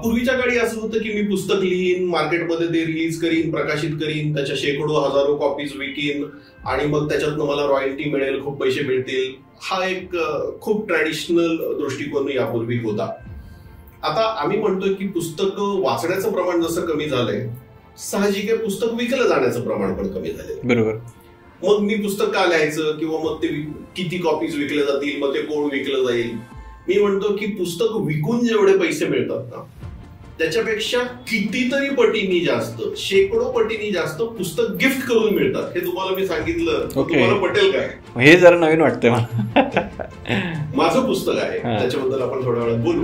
पूर्वीच्या काळी असं होतं की मी पुस्तक लिहीन, मार्केटमध्ये ते रिलीज करीन, प्रकाशित करीन, त्याच्या शेकडो हजारो कॉपीज विकीन आणि मग त्याच्यातनं मला रॉयल्टी मिळेल, खूप पैसे मिळतील. हा एक खूप ट्रॅडिशनल दृष्टिकोन यापूर्वी होता. आता आम्ही म्हणतोय की पुस्तक वाचण्याचं प्रमाण जसं कमी झालंय, साहजिक आहे पुस्तक विकलं जाण्याचं प्रमाण पण कमी झालंय. बरोबर. मग मी पुस्तक का लिहायचं, किंवा मग ते किती कॉपीज विकले जातील, मग ते कोण विकलं जाईल. मी म्हणतो की पुस्तक विकून जेवढे पैसे मिळतात ना, त्याच्यापेक्षा कितीतरी पटीनी जास्त, शेकडो पटीनी जास्त पुस्तक गिफ्ट करून मिळतात. हे तुम्हाला मी सांगितलं, तुम्हाला पटेल काय? हे जरा नवीन वाटतंय मला. माझं पुस्तक आहे, त्याच्याबद्दल आपण थोड्या वेळात बोलू.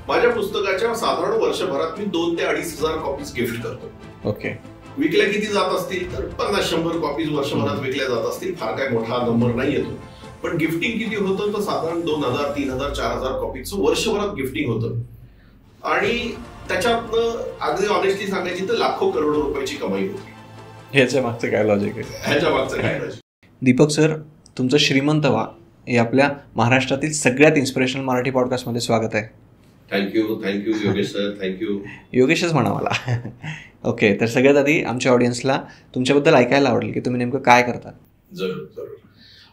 माझ्या पुस्तकाच्या साधारण वर्षभरात मी 2,000 ते 2,500 कॉपीज गिफ्ट करतो. ओके. विकल्या किती जात असतील तर 50-100 कॉपीज वर्षभरात विकल्या जात असतील. फार काय मोठा नंबर नाही येतो, पण गिफ्टिंग किती होतं तर साधारण 2,000, 3,000, 4,000 कॉपीजचं वर्षभरात गिफ्टिंग होतं. आणि त्याच्यातनं अगदी ऑनेस्टली सांगायची तर लाखो करोडो रुपयाची कमाई होती. ह्याच्या मागचं काय लॉजिक आहे? ह्याच्या मागचं काय लॉजिक? दीपक सर, तुमचं श्रीमंत व्हा हे आपल्या महाराष्ट्रातील सगळ्यात इन्स्पिरेशनल मराठी पॉडकास्टमध्ये स्वागत आहे. Thank you Yogesh sir, thank you. योगेशच म्हणा मला. ओके, तर सगळ्यात आधी आमच्या ऑडियन्सला तुमच्याबद्दल ऐकायला आवडेल की तुम्ही नेमकं काय करता. जरूर जरूर.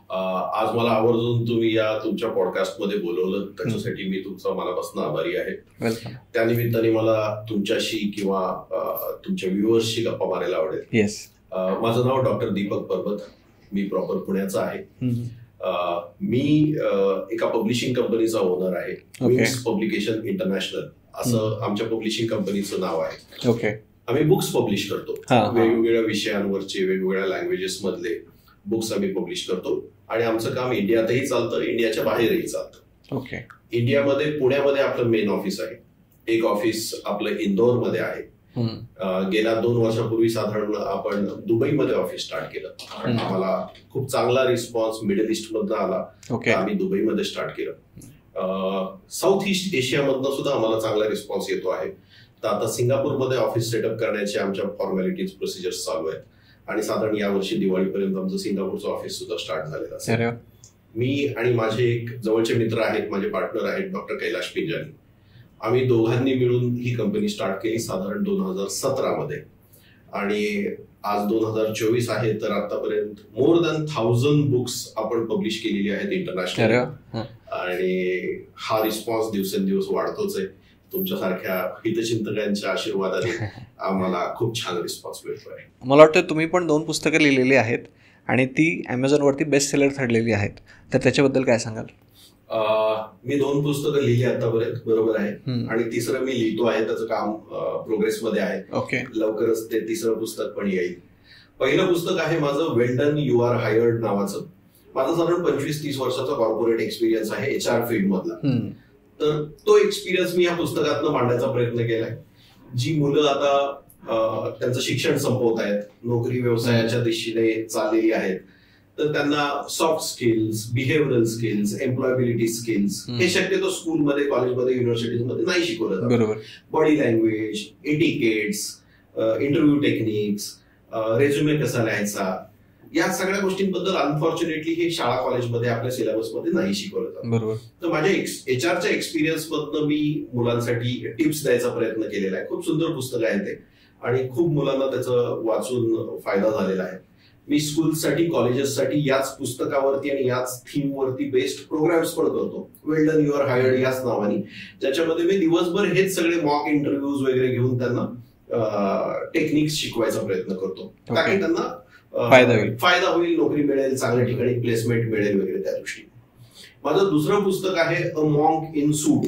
आज मला आवर्जून तुम्ही या तुमच्या पॉडकास्टमध्ये बोलवलं, त्याच्यासाठी मी तुमचा मनापासून आभारी आहे. वेलकम. त्यानिमित्ताने मला तुमच्याशी किंवा तुमच्या व्ह्युअर्सशी गप्पा मारायला आवडेल. येस. माझं नाव डॉक्टर दीपक परबत, मी प्रॉपर पुण्याचा आहे. मी एका पब्लिशिंग कंपनीचा ओनर आहे, विंग्स पब्लिकेशन इंटरनॅशनल असं आमच्या पब्लिशिंग कंपनीचं नाव आहे. ओके. आम्ही बुक्स पब्लिश करतो, वेगवेगळ्या विषयांवरचे, वेगवेगळ्या लँग्वेजेस मधले बुक्स आम्ही पब्लिश करतो. आणि आमचं काम इंडियातही चालतं, इंडियाच्या बाहेरही चालतं. ओके. इंडियामध्ये पुण्यामध्ये आपलं मेन ऑफिस आहे, एक ऑफिस आपलं इंदोरमध्ये आहे. गेल्या 2 वर्षापूर्वी साधारण आपण दुबईमध्ये ऑफिस स्टार्ट केलं. आम्हाला खूप चांगला रिस्पॉन्स मिडल ईस्ट मधनं आला, आम्ही दुबईमध्ये स्टार्ट केलं. साऊथ ईस्ट एशियामधनं सुद्धा आम्हाला चांगला रिस्पॉन्स येतो आहे. तर आता सिंगापूरमध्ये ऑफिस सेटअप करण्याचे आमच्या फॉर्मॅलिटीज प्रोसिजर्स चालू आहेत आणि साधारण यावर्षी दिवाळीपर्यंत आमचं सिंगापूरचं ऑफिस सुद्धा स्टार्ट झालेलं असेल. मी आणि माझे एक जवळचे मित्र आहेत, माझे पार्टनर आहेत डॉक्टर कैलाश पिंजानी. आम्ही दोघांनी मिळून ही कंपनी स्टार्ट केली साधारण 2017 मध्ये. आणि आज 2024 आहे, तर आतापर्यंत मोर दॅन 1000 बुक्स आपण पब्लिश केलेली आहेत इंटरनॅशनल. आणि हा रिस्पॉन्स दिवसेंदिवस वाढतोच आहे. तुमच्यासारख्या हितचिंतकांच्या आशीर्वादाने आम्हाला खूप छान रिस्पॉन्स मिळतोय. मला वाटतं तुम्ही पण 2 पुस्तकं लिहिलेली आहेत आणि ती Amazonवरती बेस्ट सेलर ठरलेली आहेत, तर त्याच्याबद्दल काय सांगाल? मी 2 पुस्तकं लिहिली आतापर्यंत, बरोबर आहे. आणि तिसरं मी लिहितो आहे, त्याचं काम प्रोग्रेसमध्ये आहे. ओके. लवकरच ते तिसरं पुस्तक पण येईल. पहिलं पुस्तक आहे माझं वेल डन यू आर हायर्ड नावाचं. माझा साधारण 25-30 वर्षाचा कॉर्पोरेट एक्सपिरियन्स आहे HR फील्ड मधला. तर तो एक्सपिरियन्स मी या पुस्तकातनं मांडण्याचा प्रयत्न केलाय. जी मुलं आता त्यांचं शिक्षण संपवत आहेत, नोकरी व्यवसायाच्या दिशेने चाललेली आहेत, तर त्यांना soft skills, behavioural skills, employability skills हे शक्यतो स्कूलमध्ये, कॉलेजमध्ये, युनिव्हर्सिटीमध्ये नाही शिकवलं जातं. बरोबर. Body language, etiquettes, interview techniques, resume कसा लिहायचा, या सगळ्या गोष्टींबद्दल अनफॉर्च्युनेटली हे शाळा कॉलेजमध्ये आपल्या सिलेबसमध्ये नाही शिकवलं जातं. बरोबर. तर माझ्या HRच्या एक्सपिरियन्स मधनं मी मुलांसाठी टिप्स द्यायचा प्रयत्न केलेला आहे. खूप सुंदर पुस्तक आहे ते आणि खूप मुलांना त्याचं वाचून फायदा झालेला आहे. मी स्कूलसाठी, कॉलेजेससाठी याच पुस्तकावरती आणि याच थीमवरती बेस्ड प्रोग्राम्स पण करतो, वेल डन यू आर हायर्ड याच नावाने, ज्याच्यामध्ये मी दिवसभर हेच सगळे मॉक इंटरव्ह्यूज वगैरे घेऊन त्यांना टेक्निक्स शिकवायचा प्रयत्न करतो, ताकि त्यांना फायदा होईल, नोकरी मिळेल, चांगल्या ठिकाणी प्लेसमेंट मिळेल वगैरे त्या दृष्टीने. माझं दुसरं पुस्तक आहे a monk in suit,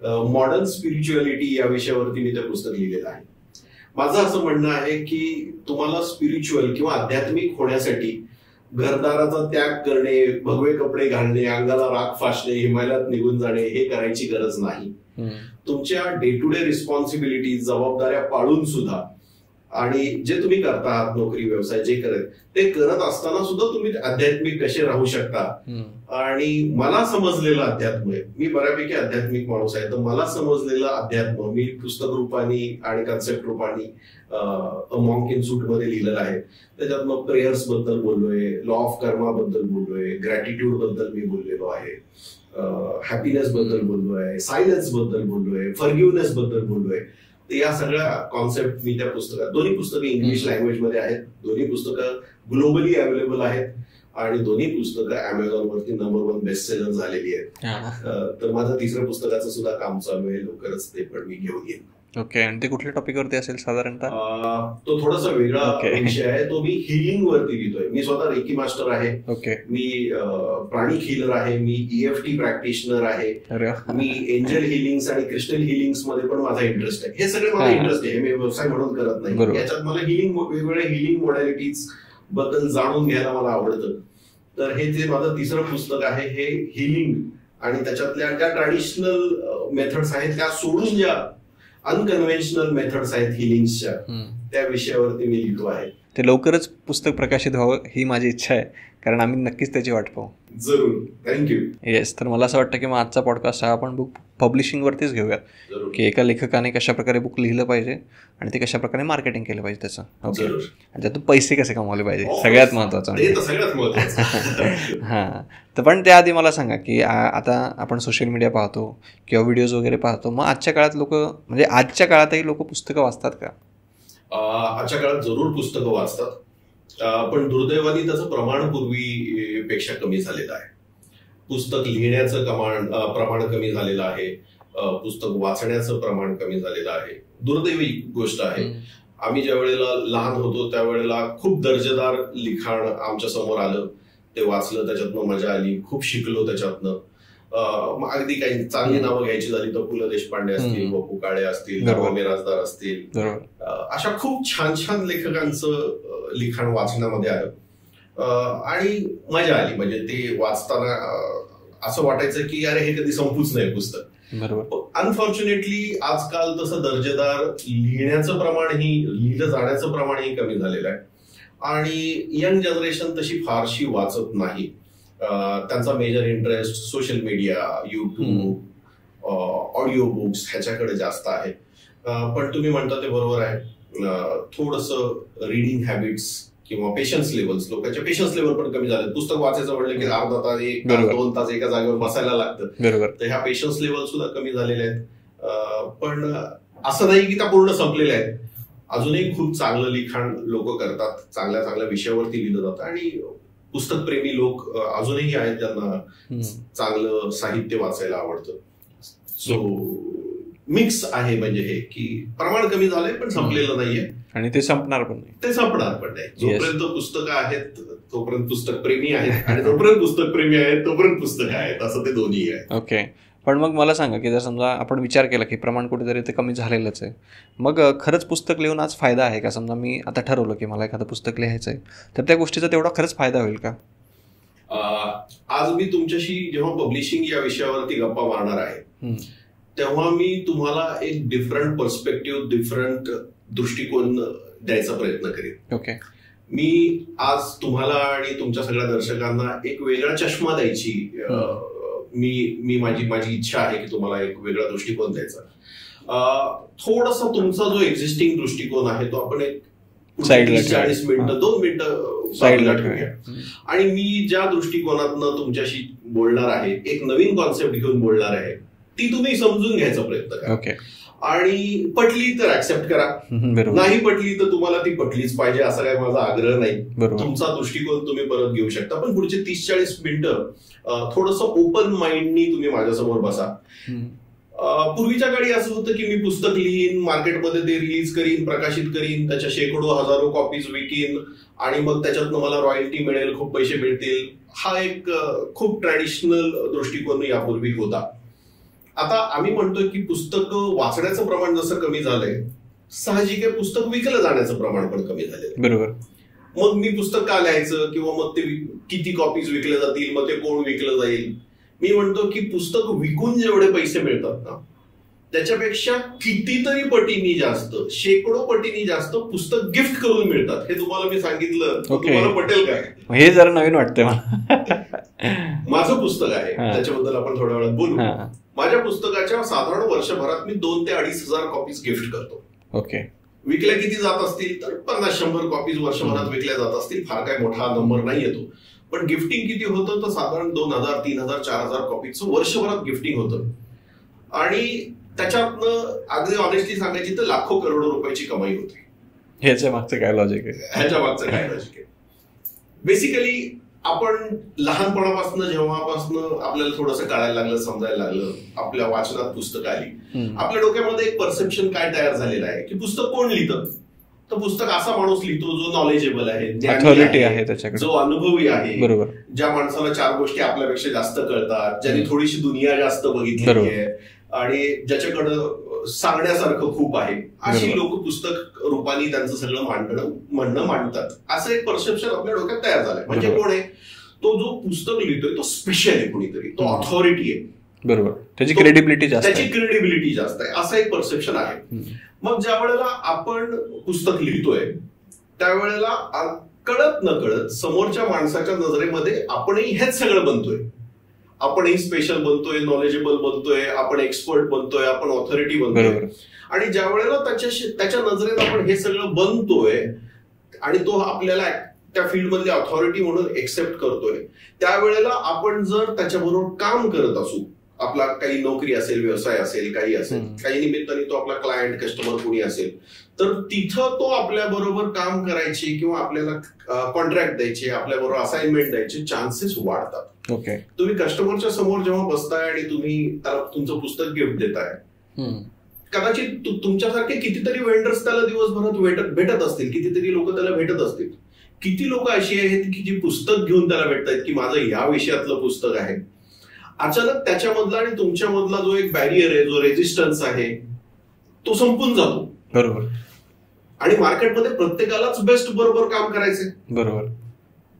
modern spirituality या विषयावरती मी ते पुस्तक लिहिलेलं आहे. माझं असं म्हणणं आहे की तुम्हाला स्पिरिच्युअल किंवा आध्यात्मिक होण्यासाठी घरदाराचा त्याग करणे, भगवे कपडे घालणे, अंगाला राख फासणे, हिमालयात निघून जाणे हे करायची गरज नाही. तुमच्या डे टू डे रिस्पॉन्सिबिलिटी, जबाबदाऱ्या पाळून सुद्धा आणि जे तुम्ही करता आहात, नोकरी व्यवसाय जे ते करत असताना सुद्धा तुम्ही आध्यात्मिक कसे राहू शकता. आणि मला समजलेलं अध्यात्म आहे, मी बऱ्यापैकी आध्यात्मिक माणूस आहे, तर मला समजलेलं अध्यात्म मी पुस्तक रूपाने आणि कन्सेप्ट रूपाने अ मॉन्क इन सूट मध्ये लिहिलेलं आहे. त्याच्यात मग प्रेयर्स बद्दल बोललोय, लॉ ऑफ कर्मा बद्दल बोललोय, ग्रॅटिट्यूड बद्दल मी बोललेलो आहे, हॅपीनेस बद्दल बोललोय, सायलेन्स बद्दल बोललोय, फॉरगिव्हनेस बद्दल बोललोय. तर या सगळ्या कॉन्सेप्ट मी त्या पुस्तकात, दोन्ही पुस्तकं इंग्लिश लँग्वेजमध्ये आहेत, दोन्ही पुस्तकं ग्लोबली अवेलेबल आहेत आणि दोन्ही पुस्तकं अमेझॉनवरती नंबर 1 बेस्ट सेलर झालेली आहेत. तर माझं तिसऱ्या पुस्तकाचं सुद्धा काम चालू आहे, लवकरच ते पण मी घेऊन येईन. ओके. आणि ते कुठल्या टॉपिकवरती असेल साधारणतः? तो थोडासा वेगळा विषय आहे. तो मी हिलिंग वरती लिहितोय. मी स्वतः रेकी मास्टर आहे. ओके. मी प्राणिक हिलर आहे. मी EFT प्रॅक्टिशनर आहे. मी एंजल हिलिंग्स आणि क्रिस्टल हिलिंग्स मध्ये पण माझा इंटरेस्ट आहे. हे सगळे मला इंटरेस्ट आहे. मी व्यवसाय म्हणून करत नाही. याच्यात मला हिलिंग, वेगवेगळ्या हिलिंग मॉडॅलिटीज बद्दल जाणून घ्यायला मला आवडतं. तर हे जे माझं तिसरं पुस्तक आहे हे हिलिंग आणि त्याच्यातल्या ज्या ट्रॅडिशनल मेथड्स आहेत त्या सोडून ज्या अनकन्व्हेन्शनल मेथड्स आहेत हिलिंग्सच्या, त्या विषयावरती मी लिहितो आहे. ते लवकरच पुस्तक प्रकाशित व्हावं ही माझी इच्छा आहे, कारण आम्ही नक्कीच त्याची वाट पाहू. जरूर. थँक्यू. येस. तर मला असं वाटतं की मग आजचा पॉडकास्ट हा आपण बुक पब्लिशिंगवरतीच घेऊयात, की एका लेखकाने कशा प्रकारे बुक लिहिलं पाहिजे आणि ते कशा प्रकारे मार्केटिंग केलं पाहिजे त्याचं. ओके. आणि त्यातून पैसे कसे कमवले पाहिजे, सगळ्यात महत्त्वाचं. हां. तर पण त्याआधी मला सांगा की आता आपण सोशल मीडिया पाहतो किंवा व्हिडिओज वगैरे पाहतो, मग आजच्या काळात लोक, म्हणजे आजच्या काळातही लोक पुस्तकं वाचतात का? आजच्या काळात जरूर पुस्तकं वाचतात, पण दुर्दैवाने त्याचं प्रमाण पूर्वीपेक्षा कमी झालेलं आहे. पुस्तक लिहिण्याचं प्रमाण कमी झालेलं आहे, पुस्तक वाचण्याचं प्रमाण कमी झालेलं आहे. दुर्दैवी गोष्ट आहे. आम्ही ज्या वेळेला लहान होतो त्यावेळेला खूप दर्जेदार लिखाण आमच्या समोर आलं, ते वाचलं, त्याच्यातनं मजा आली, खूप शिकलो त्याच्यातनं. अगदी काही चांगली नावं घ्यायची झाली तर पु ल देशपांडे असतील, वपू काळे असतील, मिरासदार असतील, अशा खूप छान छान लेखकांचं लिखाण वाचण्यामध्ये आलं आणि मजा आली. म्हणजे ते वाचताना असं वाटायचं की अरे हे कधी संपूच नाही पुस्तक. अनफॉर्च्युनेटली आजकाल तसं दर्जेदार लिहिण्याचं प्रमाणही, लिहिलं जाण्याचं प्रमाणही कमी झालेलं आहे आणि यंग जनरेशन तशी फारशी वाचत नाही. त्यांचा major interest social media, YouTube, audio books ह्याच्याकडे जास्त आहे. पण तुम्ही म्हणता ते बरोबर आहे. थोडंसं रिडिंग हॅबिट्स किंवा पेशन्स लेवल्स, लोकांचे पेशन्स लेवल पण कमी झाले. पुस्तक वाचायचं म्हटलं की अर्धा तास, 1 तास, 2 तास एका जागेवर बसायला लागतं. तर ह्या पेशन्स लेवल सुद्धा कमी झालेले आहेत. पण असं नाही की त्या पूर्ण संपलेल्या आहेत. अजूनही खूप चांगलं लिखाण लोक करतात, चांगल्या चांगल्या विषयावरती लिहिलं जातं आणि पुस्तकप्रेमी लोक अजूनही आहेत ज्यांना चांगलं साहित्य वाचायला आवडतं. सो मिक्स आहे, म्हणजे हे की प्रमाण कमी झालंय पण संपलेलं नाहीये आणि ते संपणार पण नाही. ते संपणार पण नाही. जोपर्यंत पुस्तकं आहेत तोपर्यंत पुस्तकप्रेमी आहेत आणि जोपर्यंत पुस्तकप्रेमी आहेत तोपर्यंत पुस्तकं आहेत, असं ते दोन्ही आहे. ओके. पण मग मला सांगा की जर समजा आपण विचार केला की प्रमाण कुठेतरी ते कमी झालेलंच आहे, मग खरंच पुस्तक लिहून आज फायदा आहे का? समजा मी आता ठरवलं की मला एखादं पुस्तक लिहायचं आहे, तर त्या गोष्टीचा तेवढा खरंच फायदा होईल का? आज मी तुमच्याशी जेव्हा पब्लिशिंग या विषयावरती गप्पा मारणार आहे तेव्हा मी तुम्हाला एक डिफरंट पर्स्पेक्टिव्ह, डिफरंट दृष्टिकोन द्यायचा प्रयत्न करेन. ओके. मी आज तुम्हाला आणि तुमच्या सगळ्या दर्शकांना एक वेगळा चष्मा द्यायची माझी इच्छा आहे की तुम्हाला एक वेगळा दृष्टिकोन द्यायचा. थोडासा तुमचा जो एक्झिस्टिंग दृष्टिकोन आहे तो आपण एक 40 मिनिटं 2 मिनिटं साईडला ठेवूया आणि मी ज्या दृष्टिकोनातनं तुमच्याशी बोलणार आहे, एक नवीन कॉन्सेप्ट घेऊन बोलणार आहे, ती तुम्ही समजून घ्यायचा प्रयत्न करा. आणि पटली तर ऍक्सेप्ट करा, नाही पटली तर तुम्हाला ती पटलीच पाहिजे असा काही माझा आग्रह नाही. तुमचा दृष्टिकोन तुम्ही परत घेऊ शकता, पण पुढचे 30-40 मिनिटं थोडंसं ओपन माइंडनी तुम्ही माझ्यासमोर बसा. पूर्वीच्या काळी असं होतं की मी पुस्तक लिहीन, मार्केटमध्ये ते रिलीज करीन, प्रकाशित करीन, त्याच्या शेकडो हजारो कॉपीज विकीन आणि मग त्याच्यातनं मला रॉयल्टी मिळेल, खूप पैसे मिळतील. हा एक खूप ट्रॅडिशनल दृष्टिकोन यापूर्वी होता. आता आम्ही म्हणतोय की पुस्तक वाचण्याचं प्रमाण जसं कमी झालंय, साहजिक आहे पुस्तक विकलं जाण्याचं प्रमाण पण कमी झालेलं. बरोबर. मग मी पुस्तक का लिहायचं किंवा मग ते किती कॉपीज विकले जातील, मग ते कोण विकलं जाईल? मी म्हणतो की पुस्तक विकून जेवढे पैसे मिळतात ना त्याच्यापेक्षा कितीतरी पटीनी जास्त, शेकडो पटीनी जास्त पुस्तक गिफ्ट करून मिळतात. हे तुम्हाला मी सांगितलं, तुम्हाला पटेल काय? हे जरा नवीन वाटतंय मला. माझं पुस्तक आहे, त्याच्याबद्दल आपण थोड्या वेळात बोलू. माझ्या पुस्तकाच्या साधारण वर्षभरात मी 2,000 ते 2,500 कॉपीज गिफ्ट करतो. ओके. विकल्या किती जात असतील तर 50-100 कॉपीज वर्षभरात विकल्या जात असतील. फार काय मोठा नंबर नाही येतो, पण गिफ्टिंग किती होतं तर साधारण 2,000, 3,000, 4,000 कॉपीचं वर्षभरात गिफ्टिंग होतं. आणि त्याच्यातनं अगदी ऑनेस्टली सांगायची तर लाखो करोडो रुपयाची कमाई होते. ह्याच्या मागचं काय लॉजिक आहे? ह्याच्या मागचं काय लॉजिक आहे? बेसिकली आपण लहानपणापासून जेव्हापासून आपल्याला थोडंसं कळायला लागलं, समजायला लागलं, आपल्या वाचनात पुस्तक आली, आपल्या डोक्यामध्ये एक परसेप्शन काय तयार झालेलं आहे की पुस्तक कोण लिहितं? तर पुस्तक असा माणूस लिहितो जो नॉलेजेबल आहे, अथॉरिटी आहे त्याच्याकडे, जो अनुभवी आहे, बरोबर, ज्या माणसाला 4 गोष्टी आपल्यापेक्षा जास्त कळतात, ज्यांनी थोडीशी दुनिया जास्त बघितलेली आहे आणि ज्याच्याकडं सांगण्यासारखं खूप आहे, अशी लोक पुस्तक रूपाने त्यांचं सगळं म्हणणं मांडतात. असं एक परसेप्शन आपल्या डोक्यात तयार झालंय. म्हणजे कोण आहे तो जो पुस्तक लिहितोय तो स्पेशल आहे, कुणीतरी तो ऑथॉरिटी आहे, बरोबर, त्याची क्रेडिबिलिटी जास्त आहे, असं एक परसेप्शन आहे. मग ज्या वेळेला आपण पुस्तक लिहितोय त्यावेळेला कळत न कळत समोरच्या माणसाच्या नजरेमध्ये आपणही हेच सगळं बनतोय. आपणही स्पेशल बनतोय, नॉलेजेबल बनतोय, आपण एक्सपर्ट बनतोय, आपण ऑथॉरिटी बनतोय. आणि ज्या वेळेला त्याच्या नजरेत आपण हे सगळं बनतोय आणि तो आपल्याला त्या फील्डमधली ऑथॉरिटी म्हणून एक्सेप्ट करतोय, त्यावेळेला आपण जर त्याच्याबरोबर काम करत असू, आपला काही नोकरी असेल, व्यवसाय असेल, काही असेल, काही निमित्ताने तो आपला क्लायंट, कस्टमर कोणी असेल, तर तिथं तो आपल्या बरोबर काम करायचे किंवा आपल्याला कॉन्ट्रॅक्ट द्यायचे, आपल्या बरोबर असाइनमेंट द्यायचे चान्सेस वाढतात. ओके, तुम्ही कस्टमरच्या समोर जेव्हा बसताय आणि तुम्ही त्याला तुमचं पुस्तक गिफ्ट देताय, कदाचित तुमच्यासारखे कितीतरी वेंडर्स त्याला दिवसभरात भेटत असतील, कितीतरी लोक त्याला भेटत असतील. किती लोक अशी आहेत की जी पुस्तक घेऊन त्याला भेटतायत की माझं या विषयातलं पुस्तक आहे. अचानक त्याच्यामधला आणि तुमच्यामधला जो एक बॅरियर आहे, जो रेजिस्टन्स आहे, तो संपून जातो. बरोबर. आणि मार्केटमध्ये प्रत्येकालाच बेस्ट बरोबर काम करायचे. बरोबर.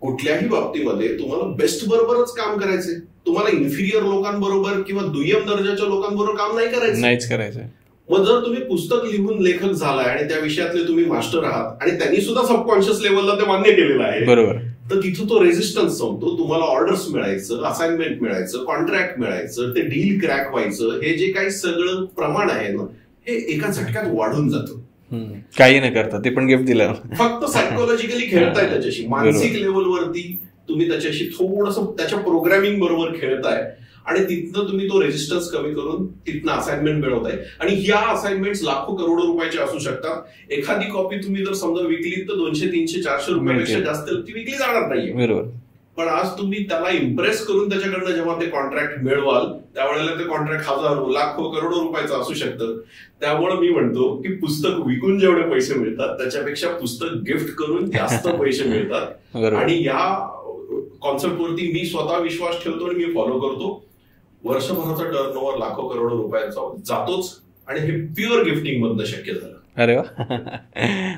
कुठल्याही बाबतीमध्ये तुम्हाला बेस्ट बरोबरच काम करायचे. तुम्हाला इन्फिरियर लोकांबरोबर किंवा दुय्यम दर्जाच्या लोकांबरोबर काम नाहीच करायचं. मग जर तुम्ही पुस्तक लिहून लेखक झालाय आणि त्या विषयातले तुम्ही मास्टर आहात आणि त्यांनी सुद्धा सबकॉन्शियस लेवलला ते मान्य केलेलं आहे, बरोबर, तर तिथं तो रेजिस्टन्स संपतो. तुम्हाला ऑर्डर्स मिळायचं, असाइनमेंट मिळायचं, कॉन्ट्रॅक्ट मिळायचं, ते डील क्रॅक व्हायचं, हे जे काही सगळं प्रमाण आहे ना, हे एका झटक्यात वाढून जातं. काही न करता ते पण गिफ्ट दिलं, फक्त सायकोलॉजिकली खेळताय त्याच्याशी, मानसिक लेवलवरती तुम्ही त्याच्याशी थोडंसं त्याच्या प्रोग्रामिंग बरोबर खेळताय आणि तिथनं तुम्ही तो रेजिस्टन्स कमी करून तिथनं असाइनमेंट मिळवताय. आणि ह्या असाइनमेंट लाखो करोडो रुपयाच्या असू शकतात. एखादी कॉपी तुम्ही जर समजा विकली तर 200, 300, 400 रुपयापेक्षा जास्त ती विकली जाणार नाहीये. बरोबर. पण आज तुम्ही त्याला इम्प्रेस करून त्याच्याकडनं जेव्हा ते कॉन्ट्रॅक्ट मिळवाल त्यावेळेला ते कॉन्ट्रॅक्ट हजारो, लाखो, करोडो रुपयाचं असू शकतं. त्यामुळे मी म्हणतो की पुस्तक विकून जेवढे पैसे मिळतात त्याच्यापेक्षा पुस्तक गिफ्ट करून जास्त पैसे मिळतात. आणि या कॉन्सेप्टवरती मी स्वतः विश्वास ठेवतो आणि मी फॉलो करतो. वर्षभराचा टर्नओव्हर लाखो करोडो रुपयांचा जातोच आणि हे प्युअर गिफ्टिंग मधनं शक्य झालं. अरे वा.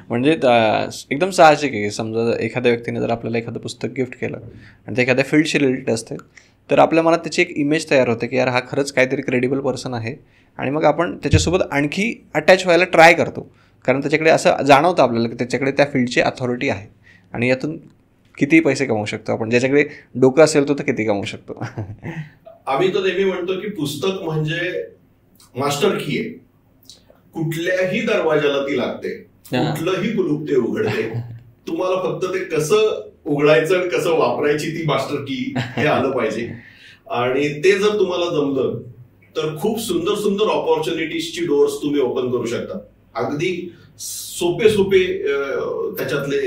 म्हणजे एकदम साहजिक आहे. समजा एखाद्या व्यक्तीने जर आपल्याला एखादं पुस्तक गिफ्ट केलं आणि ते एखाद्या फील्डशी रिलेटेड असते तर आपल्या मनात त्याची एक इमेज तयार होते की यार हा खरंच काहीतरी क्रेडिबल पर्सन आहे आणि मग आपण त्याच्यासोबत आणखी अटॅच व्हायला ट्राय करतो. कारण त्याच्याकडे असं जाणवतं आपल्याला की त्याच्याकडे त्या फील्डची अथॉरिटी आहे आणि यातून किती पैसे कमवू शकतो आपण. ज्याच्याकडे डोकं असेल तो तर किती कमवू शकतो. आम्ही तर नेहमी म्हणतो की पुस्तक म्हणजे मास्टर की आहे. कुठल्याही दरवाजाला ती लागते, कुठलंही कुलूप ते उघडते. तुम्हाला फक्त ते कसं उघडायचं आणि कसं वापरायची ती मास्टर की हे आलं पाहिजे. आणि ते जर तुम्हाला जमलं तर खूप सुंदर सुंदर ऑपॉर्च्युनिटीजची डोअर्स तुम्ही ओपन करू शकता. अगदी सोपे त्याच्यातले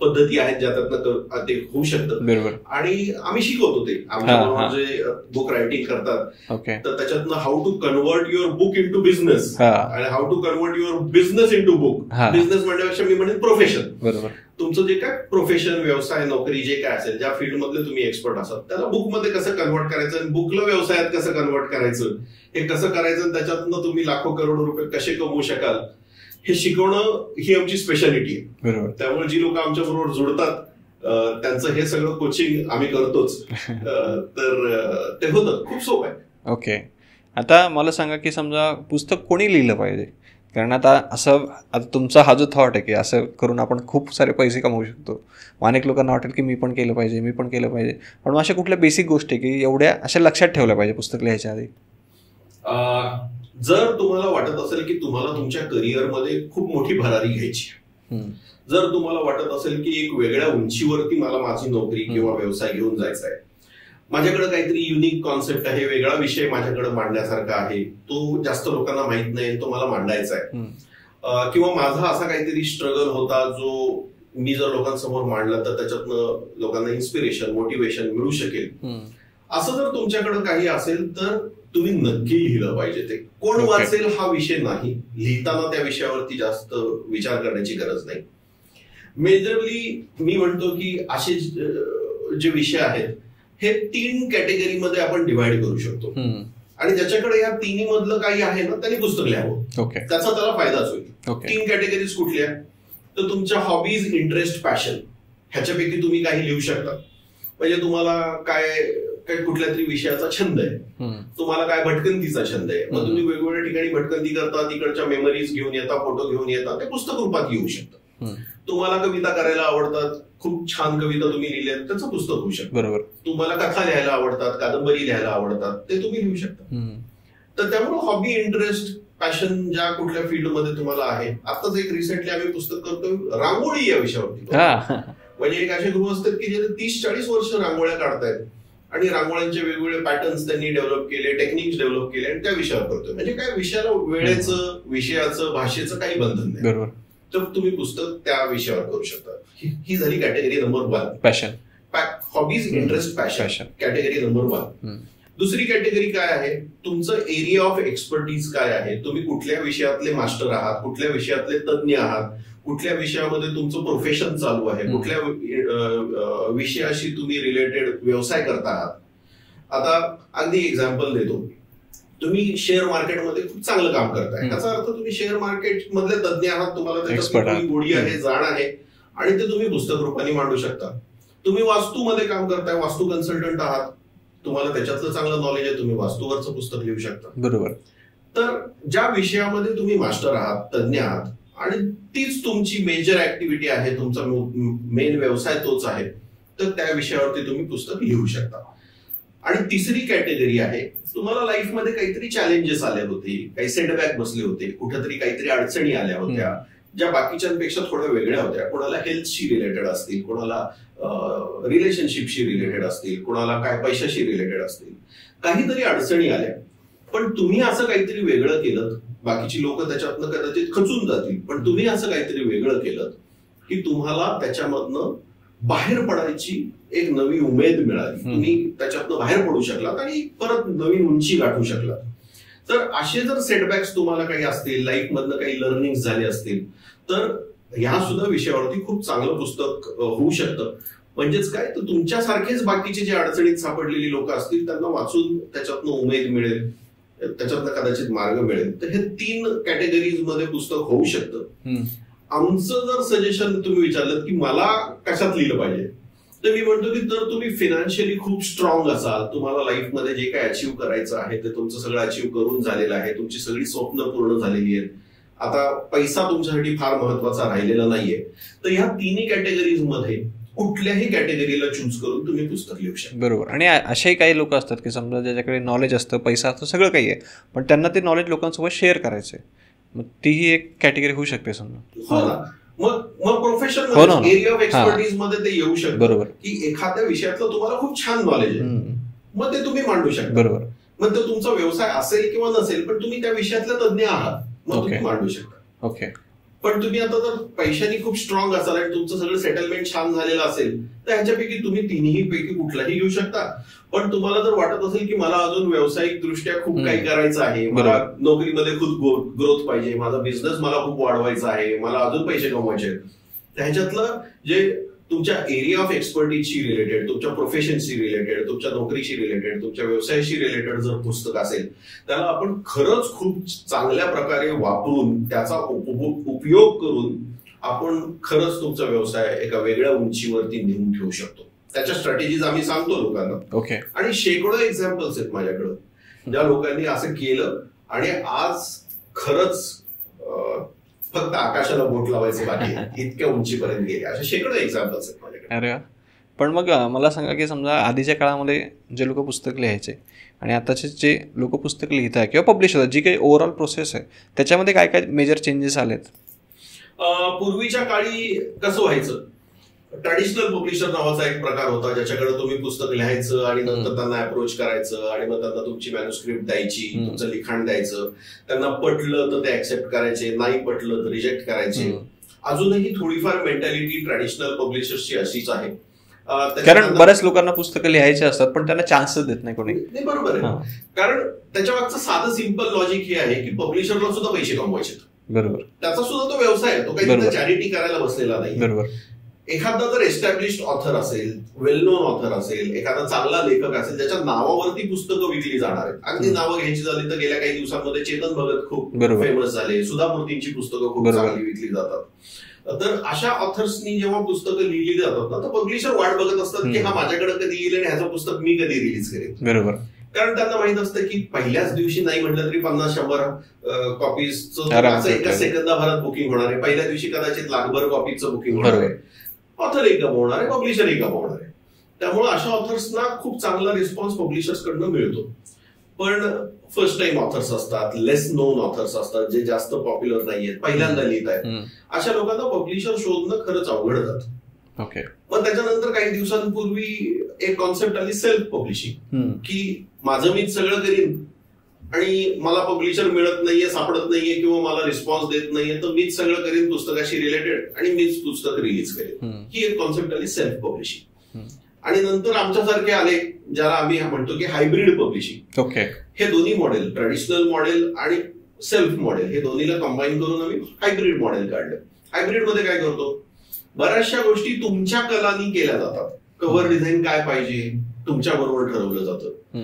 पद्धती आहेत ज्याच्यातनं ते होऊ शकतं. आणि आम्ही शिकवतो ते आमच्या जे बुक रायटिंग करतात तर त्याच्यातनं how to convert your book into business आणि how to convert your business into book. Business म्हणण्यापेक्षा मी म्हणेन प्रोफेशन. तुमचं जे काय प्रोफेशन, व्यवसाय, नोकरी जे काय असेल, ज्या फील्डमधले तुम्ही एक्सपर्ट असाल त्याला बुकमध्ये कसं कन्वर्ट करायचं आणि बुकला व्यवसायात कसं कन्वर्ट करायचं, हे कसं करायचं, त्याच्यातनं तुम्ही लाखो करोडो रुपये कसे कमवू शकाल हे शिकवणं ही आमची स्पेशालिटी आहे. त्यामुळे जी लोक आमच्या बरोबर जोडतात त्यांचं हे सगळं कोचिंग आम्ही करतोच. तर ते होतं खूप सोपं आहे. ओके. आता मला सांगा की समजा पुस्तक कोणी लिहिलं पाहिजे? कारण आता तुमचा हा जो थॉट आहे की असं करून आपण खूप सारे पैसे कमवू शकतो. अनेक लोकांना वाटेल की मी पण केलं पाहिजे. पण अशा कुठल्या बेसिक गोष्टी की एवढ्या अशा लक्षात ठेवल्या पाहिजे पुस्तक लिहायच्या आधी? जर तुम्हाला वाटत असेल की तुम्हाला तुमच्या करिअरमध्ये खूप मोठी भरारी घ्यायची जर तुम्हाला वाटत असेल की एक वेगळ्या उंचीवरती मला माझी नोकरी किंवा व्यवसाय घेऊन जायचा आहे, माझ्याकडे काहीतरी युनिक कॉन्सेप्ट आहे, वेगळा विषय माझ्याकडे मांडण्यासारखा आहे, तो जास्त लोकांना माहित नाही, तो मला मांडायचा आहे, किंवा माझा असा काहीतरी स्ट्रगल होता जो मी जर लोकांसमोर मांडला तर त्याच्यातनं लोकांना इन्स्पिरेशन, मोटिवेशन मिळू शकेल, असं जर तुमच्याकडे काही असेल तर तुम्ही नक्की लिहिलं पाहिजे. ते कोण वाचेल हा विषय नाही, लिहिताना त्या विषयावरती जास्त विचार करण्याची गरज नाही. मेजरली मी म्हणतो की असे जे विषय आहेत हे 3 कॅटेगरीमध्ये आपण डिव्हाइड करू शकतो, आणि ज्याच्याकडे या तिन्ही मधलं काही आहे ना त्यांनी पुस्तक लिहावं, त्याचा त्याला फायदाच होईल. 3 कॅटेगरीज कुठल्या? तर तुमच्या हॉबीज, इंटरेस्ट, पॅशन ह्याच्यापैकी तुम्ही काही लिहू शकता. म्हणजे तुम्हाला काय कुठल्या तरी विषयाचा छंद आहे, तुम्हाला काय भटकंतीचा छंद आहे, मग तुम्ही वेगवेगळ्या ठिकाणी भटकंती करता, तिकडच्या मेमरीज घेऊन येता, फोटो घेऊन येता, ते पुस्तक रूपात येऊ शकतं. तुम्हाला कविता करायला आवडतात, खूप छान कविता तुम्ही लिहिल्यात, त्याचं पुस्तक होऊ शकतं. बरोबर. तुम्हाला कथा लिहायला आवडतात, कादंबरी लिहायला आवडतात, ते तुम्ही लिहू शकता. तर त्यामुळे हॉबी, इंटरेस्ट, पॅशन ज्या कुठल्या फील्डमध्ये तुम्हाला आहे. आताच एक रिसेंटली आम्ही पुस्तक करतोय रांगोळी या विषयावरती. म्हणजे एक असे गृह असतात की जे 30-40 वर्ष रांगोळ्या काढतायत आणि रांगोळ्यांचे वेगवेगळे पॅटर्न्स त्यांनी डेव्हलप केले, टेक्निक्स डेव्हलप केले, आणि त्या विषयावर करतोय. म्हणजे काय विषयाला वेळेचं, विषयाचं, भाषेचं काही बंधन नाही. बरोबर. तर तुम्ही पुस्तक त्या विषयावर करू शकता. ही झाली category number 1, passion. Hobbies, interest, passion, category number 1. दुसरी कॅटेगरी काय आहे? तुमचं एरिया ऑफ एक्सपर्टीज काय आहे? तुम्ही कुठल्या विषयातले मास्टर आहात, कुठल्या विषयातले तज्ज्ञ आहात, कुठल्या विषयामध्ये तुमचं प्रोफेशन चालू आहे, कुठल्या विषयाशी तुम्ही रिलेटेड व्यवसाय करता आहात. आता अगदी एक्झाम्पल देतो. तुम्ही शेअर मार्केटमध्ये खूप चांगलं काम करताय, याचा अर्थ तुम्ही शेअर मार्केट मधले तज्ज्ञ आहात, तुम्हाला त्याच्यात गोडी आहे, जाण आहे, आणि ते तुम्ही पुस्तक रूपाने मांडू शकता. तुम्ही वास्तूमध्ये काम करताय, वास्तू कन्सल्टंट आहात, तुम्हाला त्याच्यातलं चांगलं नॉलेज आहे, तुम्ही वास्तूवरचं पुस्तक लिहू शकता. बरोबर. तर ज्या विषयामध्ये तुम्ही मास्टर आहात, तज्ज्ञ आहात, आणि तीच तुमची मेजर ऍक्टिव्हिटी आहे, तुमचा मेन व्यवसाय तोच आहे, तर त्या विषयावरती तुम्ही पुस्तक लिहू शकता. आणि तिसरी कॅटेगरी आहे, तुम्हाला लाईफमध्ये काहीतरी चॅलेंजेस आले होते, काही सेटबॅक बसले होते, कुठेतरी काहीतरी अडचणी आल्या होत्या, ज्या बाकीच्यांपेक्षा थोड्या वेगळ्या होत्या. कोणाला हेल्थशी रिलेटेड असतील, कोणाला रिलेशनशिपशी रिलेटेड असतील, कोणाला काय पैशाशी रिलेटेड असतील, काहीतरी अडचणी आल्या, पण तुम्ही असं काहीतरी वेगळं केलं. बाकीची लोक त्याच्यातनं कदाचित खचून जातील, पण तुम्ही असं काहीतरी वेगळं केलं की तुम्हाला त्याच्यामधनं बाहेर पडायची एक नवी उमेद मिळाली, तुम्ही त्याच्यातनं बाहेर पडू शकलात आणि परत नवीन उंची गाठू शकलात. तर असे जर सेटबॅक्स तुम्हाला काही असतील, लाईफमधनं काही लर्निंग झाले असतील, तर ह्या सुद्धा विषयावरती खूप चांगलं पुस्तक होऊ शकतं. म्हणजेच काय, तर तुमच्यासारखेच बाकीचे जे अडचणीत सापडलेली लोक असतील त्यांना वाचून त्याच्यातनं उमेद मिळेल, त्याच्यातनं कदाचित मार्ग मिळेल. तर हे 3 कॅटेगरीज मध्ये पुस्तक होऊ शकतं. आमचं जर सजेशन तुम्ही विचारलं की मला कशात लिहिलं पाहिजे, तर मी म्हणतो की जर तुम्ही फायनान्शियली खूप स्ट्रॉंग असाल, तुम्हाला लाईफमध्ये जे काही अचीव्ह करायचं आहे ते तुमचं सगळं अचीव्ह करून झालेलं आहे, तुमची सगळी स्वप्न पूर्ण झालेली आहेत, आता पैसा तुमच्यासाठी फार महत्वाचा राहिलेला नाहीये, तर ह्या 3 कॅटेगरीज मध्ये कुठल्याही कॅटेगरीला चूज करून तुम्ही पुस्तक लिहू शकता. बरोबर. आणि असेही काही लोक असतात की समजा ज्याच्याकडे नॉलेज असतं, पैसा असतं, सगळं काही आहे, पण त्यांना ते नॉलेज लोकांसोबत शेअर करायचंय, मग तीही एक कॅटेगरी होऊ शकते समजा. मग प्रोफेशन एरिया ऑफ एक्सपर्टीज मध्ये ते येऊ शकतं. बरोबर. की एखाद्या विषयातलं तुम्हाला खूप छान नॉलेज आहे, मग ते तुम्ही मांडू शकता. बरोबर. मग तो तुमचा व्यवसाय असेल किंवा नसेल, पण तुम्ही त्या विषयातले तज्ज्ञ आहात, मग तुम्ही मांडू शकता. ओके. पण तुम्ही आता जर पैशानी खूप स्ट्रॉंग असाल आणि तुमचं सगळं सेटलमेंट छान झालेलं असेल, तर ह्याच्यापैकी तुम्ही 3ही पैकी कुठलाही घेऊ शकता. पण तुम्हाला जर वाटत असेल की मला अजून व्यावसायिक दृष्ट्या खूप काही करायचं आहे, मला नोकरीमध्ये खूप ग्रोथ पाहिजे, माझा बिझनेस मला खूप वाढवायचा आहे, मला अजून पैसे कमवायचे, ह्याच्यातलं जे तुमच्या एरिया ऑफ एक्सपर्टीजशी रिलेटेड, तुमच्या प्रोफेशनशी रिलेटेड, तुमच्या नोकरीशी रिलेटेड, तुमच्या व्यवसायाशी रिलेटेड जर पुस्तक असेल, त्याला आपण खरंच खूप चांगल्या प्रकारे वापरून, त्याचा उपयोग करून आपण खरंच तुमचा व्यवसाय एका वेगळ्या उंचीवरती नेऊन ठेवू शकतो. त्याच्या स्ट्रॅटेजीज आम्ही सांगतो लोकांना. ओके. आणि शेकडो एक्झाम्पल्स आहेत माझ्याकडं, ज्या लोकांनी असं केलं आणि आज खरंच फक्त आकाशाला बोट लावायचं बाकी इतक्या उंचीपर्यंत गेले. अशा शेकडो एक्झाम्पल्स आहेत माझ्याकडे. अरे पण मग मला सांगा की समजा आधीच्या काळामध्ये जे लोक पुस्तक लिहायचे आणि आताचे जे लोक पुस्तक लिहित आहे किंवा पब्लिश होतात, जी काही ओव्हरऑल प्रोसेस आहे त्याच्यामध्ये काय काय मेजर चेंजेस आलेत? पूर्वीच्या काळी कसं व्हायचं, ट्रॅडिशनल पब्लिशर नावाचा एक प्रकार होता, ज्याच्याकडे तुम्ही पुस्तक लिहायचं आणि नंतर त्यांना अप्रोच करायचं आणि मग त्यांना तुमची मॅन्युस्क्रिप्ट द्यायची, तुमचं लिखाण द्यायचं. त्यांना पटलं तर ते ऍक्सेप्ट करायचे, नाही पटलं तर रिजेक्ट करायचे. अजूनही थोडीफार मेंटॅलिटी ट्रॅडिशनल पब्लिशर्सची अशीच आहे. कारण बऱ्याच लोकांना पुस्तकं लिहायची असतात पण त्यांना चान्सच देत नाही कोणी. बरोबर आहे, कारण त्याच्या मागचं साधं सिंपल लॉजिक हे आहे की पब्लिशरला सुद्धा पैसे कमवायचे. बरोबर, त्याचा सुद्धा तो व्यवसाय आहे, तो काही चॅरिटी करायला बसलेला नाही. बरोबर. एखादा जर एस्टॅब्लिश्ड ऑथर असेल, वेल नोन ऑथर असेल, एखादा चांगला लेखक असेल, ज्याच्या नावावरती पुस्तकं विकली जाणार आहेत. अगदी नावं घ्यायची झाली तर गेल्या काही दिवसांमध्ये चेतन भगत खूप फेमस झाले, सुधा मूर्तींची पुस्तकं खूप चांगली विकली जातात. तर अशा ऑथर्सनी जेव्हा पुस्तकं लिहिली जातात ना, तर पब्लिशर वाट बघत असतात की हा माझ्याकडे कधी येईल आणि ह्याचं पुस्तक मी कधी रिलीज करेन. बरोबर, कारण त्यांना माहित असतं की पहिल्याच दिवशी नाही म्हटलं तरी 50-100 कॉपीजचं एका सेकंदाभरात बुकिंग होणार आहे. पहिल्या दिवशी कदाचित लाखभर कॉपीजचं बुकिंग होणार आहे. ऑथरही कमवणार आहे, पब्लिशरही कमवणार आहे. त्यामुळे अशा ऑथर्सना खूप चांगला रिस्पॉन्स पब्लिशर्सकडनं मिळतो. पण फर्स्ट टाइम ऑथर्स असतात, लेस नोन ऑथर्स असतात, जे जास्त पॉप्युलर नाहीयेत, पहिल्यांदा लिहित आहेत, अशा लोकांना पब्लिशर शोधणं खरंच अवघड जातं. ओके. मग त्याच्यानंतर काही दिवसांपूर्वी एक कॉन्सेप्ट आली सेल्फ पब्लिशिंग, की माझं मीच सगळं करीन आणि मला पब्लिशर मिळत नाहीये, सापडत नाहीये किंवा मला रिस्पॉन्स देत नाहीये, तर मीच सगळं करीन पुस्तकाशी रिलेटेड आणि मीच पुस्तक रिलीज करेन. ही एक कॉन्सेप्ट आली सेल्फ पब्लिशिंग. आणि नंतर आमच्यासारखे आले ज्याला आम्ही म्हणतो की हायब्रिड पब्लिशिंग. ओके. हे दोन्ही मॉडेल, ट्रॅडिशनल मॉडेल आणि सेल्फ मॉडेल, हे दोन्हीला कंबाईन करून आम्ही हायब्रिड मॉडेल काढलं. हायब्रिड मध्ये काय करतो, बऱ्याचशा गोष्टी तुमच्या कलानी केल्या जातात. कव्हर डिझाईन काय पाहिजे तुमच्या बरोबर ठरवलं जातं.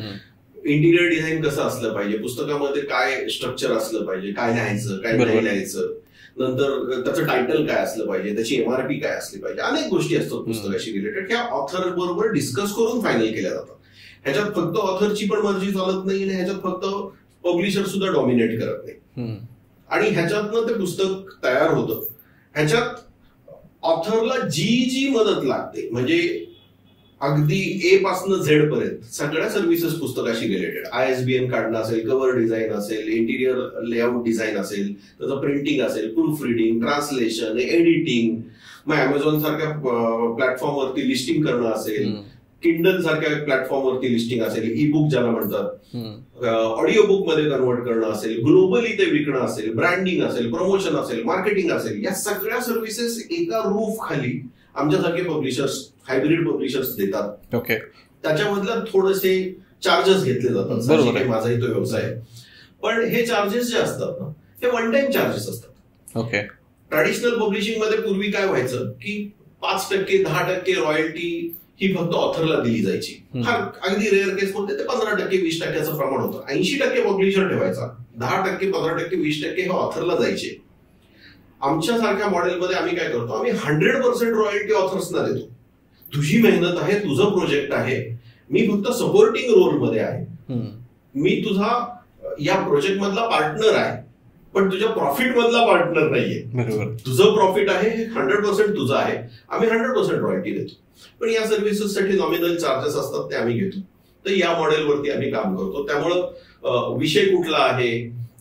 इंटिरियर डिझाईन कसं असलं पाहिजे, पुस्तकामध्ये काय स्ट्रक्चर असलं पाहिजे, काय लिहायचं काय नाही लिहायचं, नंतर त्याचं टायटल काय असलं पाहिजे, त्याची एमआरपी काय असली पाहिजे, अनेक गोष्टी असतात पुस्तकाशी रिलेटेड. ह्या ऑथर बरोबर डिस्कस करून फायनल केल्या जातात. ह्याच्यात फक्त ऑथरची पण मर्जी चालत नाही आणि ह्याच्यात फक्त पब्लिशर सुद्धा डॉमिनेट करत नाही. आणि ह्याच्यातनं ते पुस्तक तयार होतं. ह्याच्यात ऑथरला जी मदत लागते, म्हणजे अगदी ए पासून झेड पर्यंत सगळ्या सर्व्हिसेस पुस्तकाशी रिलेटेड, ISBN काढणं असेल, कव्हर डिझाईन असेल, इंटिरियर लेआउट डिझाईन असेल, त्याचं प्रिंटिंग असेल, प्रूफ रिडिंग, ट्रान्सलेशन, एडिटिंग, मग अमेझॉन सारख्या प्लॅटफॉर्मवरती लिस्टिंग करणं असेल, किंडल सारख्या प्लॅटफॉर्मवरती लिस्टिंग असेल, ई बुक ज्याला म्हणतात, ऑडिओ बुक मध्ये कन्वर्ट करणं असेल, ग्लोबली ते विकणं असेल, ब्रँडिंग असेल, प्रमोशन असेल, मार्केटिंग असेल, या सगळ्या सर्व्हिसेस एका रूफ खाली आमच्यासारखे पब्लिशर्स, हायब्रिड पब्लिशर्स देतात. ओके. त्याच्यामधल्या थोडेसे चार्जेस घेतले जातात. माझाही तो व्यवसाय आहे, पण हे चार्जेस जे असतात ना, हे वन टाइम चार्जेस असतात. ओके. ट्रॅडिशनल पब्लिशिंग मध्ये पूर्वी काय व्हायचं की 5%, 10% रॉयल्टी ही फक्त ऑथरला दिली जायची. अगदी रेअर केस मध्ये ते 15%, 20%चं प्रमाण होतं. 80% पब्लिशर ठेवायचा, 10%, 15%, 20% हे ऑथरला जायचे. आमच्यासारख्या मॉडेलमध्ये आम्ही काय करतो, आम्ही 100% रॉयल्टी ऑथर्सना देतो. तुझी मेहनत आहे, तुझं प्रोजेक्ट आहे, मी फक्त सपोर्टिंग रोल मध्ये आहे, मी तुझा या प्रोजेक्ट मधला पार्टनर आहे, पण तुझ्या प्रॉफिट मधला पार्टनर नाहीये. तुझं प्रॉफिट आहे, 100% तुझं आहे, आम्ही 100% रॉयल्टी देतो. पण या सर्व्हिसेससाठी नॉमिनल चार्जेस असतात, ते आम्ही घेतो. तर या मॉडेलवरती आम्ही काम करतो. त्यामुळं विषय कुठला आहे,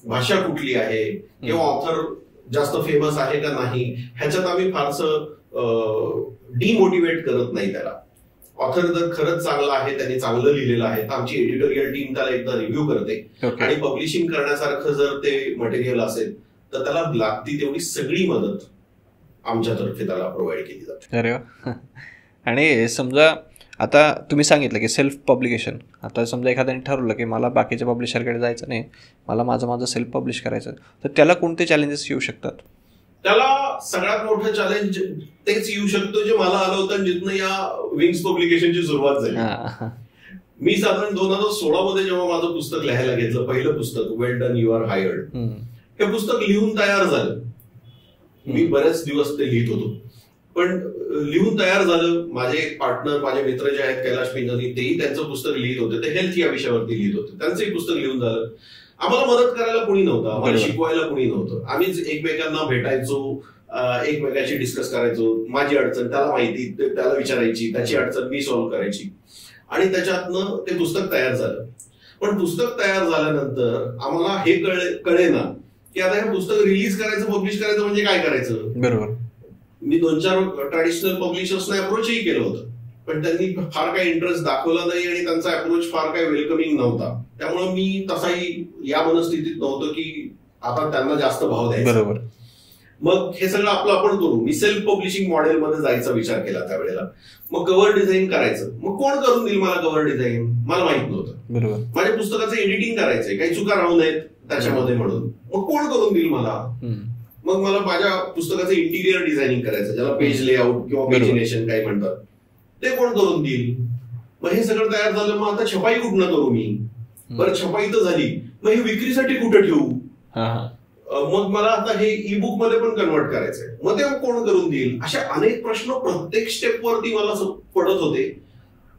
भाषा कुठली आहे, किंवा ऑथर जास्त फेमस आहे का नाही, ह्याच्यात आम्ही फारसं डिमोटिवेट करत नाही त्याला. ऑथर जर खरंच चांगला आहे, त्यांनी चांगलं लिहिलेलं आहे, तर आमची एडिटोरियल टीम त्याला एकदा रिव्ह्यू करते. आणि पब्लिशिंग करण्यासारखं जर ते मटेरियल असेल तर त्याला लागती तेवढी सगळी मदत आमच्यातर्फे त्याला प्रोव्हाइड केली जाते. अरे वा. आणि समजा आता तुम्ही सांगितलं की सेल्फ पब्लिकेशन, आता समजा एखाद्याने ठरवलं की मला बाकीच्या पब्लिशरकडे जायचं नाही, मला माझं सेल्फ पब्लिश करायचं, तर त्याला कोणते चॅलेंजेस येऊ शकतात? त्याला सगळ्यात मोठं चॅलेंज तेच येऊ शकतो जे मला आलं होतं जिथनं या विंग्स पब्लिकेशनची सुरुवात झाली. मी साधारण 2016 मध्ये जेव्हा माझं पुस्तक लिहायला घेतलं, पहिलं पुस्तक वेल डन यू आर हायर्ड, हे पुस्तक लिहून तयार झालं. मी बरेच दिवस ते लिहित होतो, पण लिहून तयार झालं. माझे एक पार्टनर, माझे मित्र जे आहेत कैलाश पिंजनी, तेही त्यांचं पुस्तक लिहित होते, ते हेल्थ या विषयावरती लिहित होते, त्यांचंही पुस्तक लिहून झालं. आम्हाला मदत करायला कोणी नव्हतं, आम्हाला शिकवायला कोणी नव्हतं. आम्हीच एकमेकांना भेटायचो, एकमेकांशी डिस्कस करायचो. माझी अडचण त्याला माहिती, त्याला विचारायची, त्याची अडचण मी सॉल्व्ह करायची, आणि त्याच्यातनं ते पुस्तक तयार झालं. पण पुस्तक तयार झाल्यानंतर आम्हाला हे कळेना की आता हे पुस्तक रिलीज करायचं, पब्लिश करायचं म्हणजे काय करायचं. बरोबर. मी 2-4 ट्रॅडिशनल पब्लिशर्सना अप्रोचही केलं होतं, पण त्यांनी फार काही इंटरेस्ट दाखवला नाही आणि त्यांचा अप्रोच फार काही वेलकमिंग नव्हता. त्यामुळे मी तसाही या मनस्थितीत नव्हतो की आता त्यांना जास्त भाव द्यायचा. बरोबर. मग हे सगळं आपलं आपण करू. मी सेल्फ पब्लिशिंग मॉडेलमध्ये जायचा विचार केला त्यावेळेला. मग कव्हर डिझाईन करायचं. मग कोण करून देईल मला कव्हर डिझाईन, मला माहित नव्हतं. बरोबर. माझ्या पुस्तकाचं एडिटिंग करायचंय, काही चुका राहू नयेत त्याच्यामध्ये म्हणून. मग कोण करून देईल मला. मग मला माझ्या पुस्तकाचं इंटिरियर डिझायनिंग करायचं, ज्याला पेज लेआउट किंवा पेजिनेशन काही म्हणतात, ते कोण करून देईल. मग हे सगळं तयार झालं. मग आता छपाई कुठनं करू मी. बरं छपाई तर झाली, मग हे विक्रीसाठी कुठं ठेवू. मग मला आता हे ई बुक मध्ये पण कन्वर्ट करायचंय, मग ते कोण करून देईल. अशा अनेक प्रश्न प्रत्येक स्टेपवरती मला पडत होते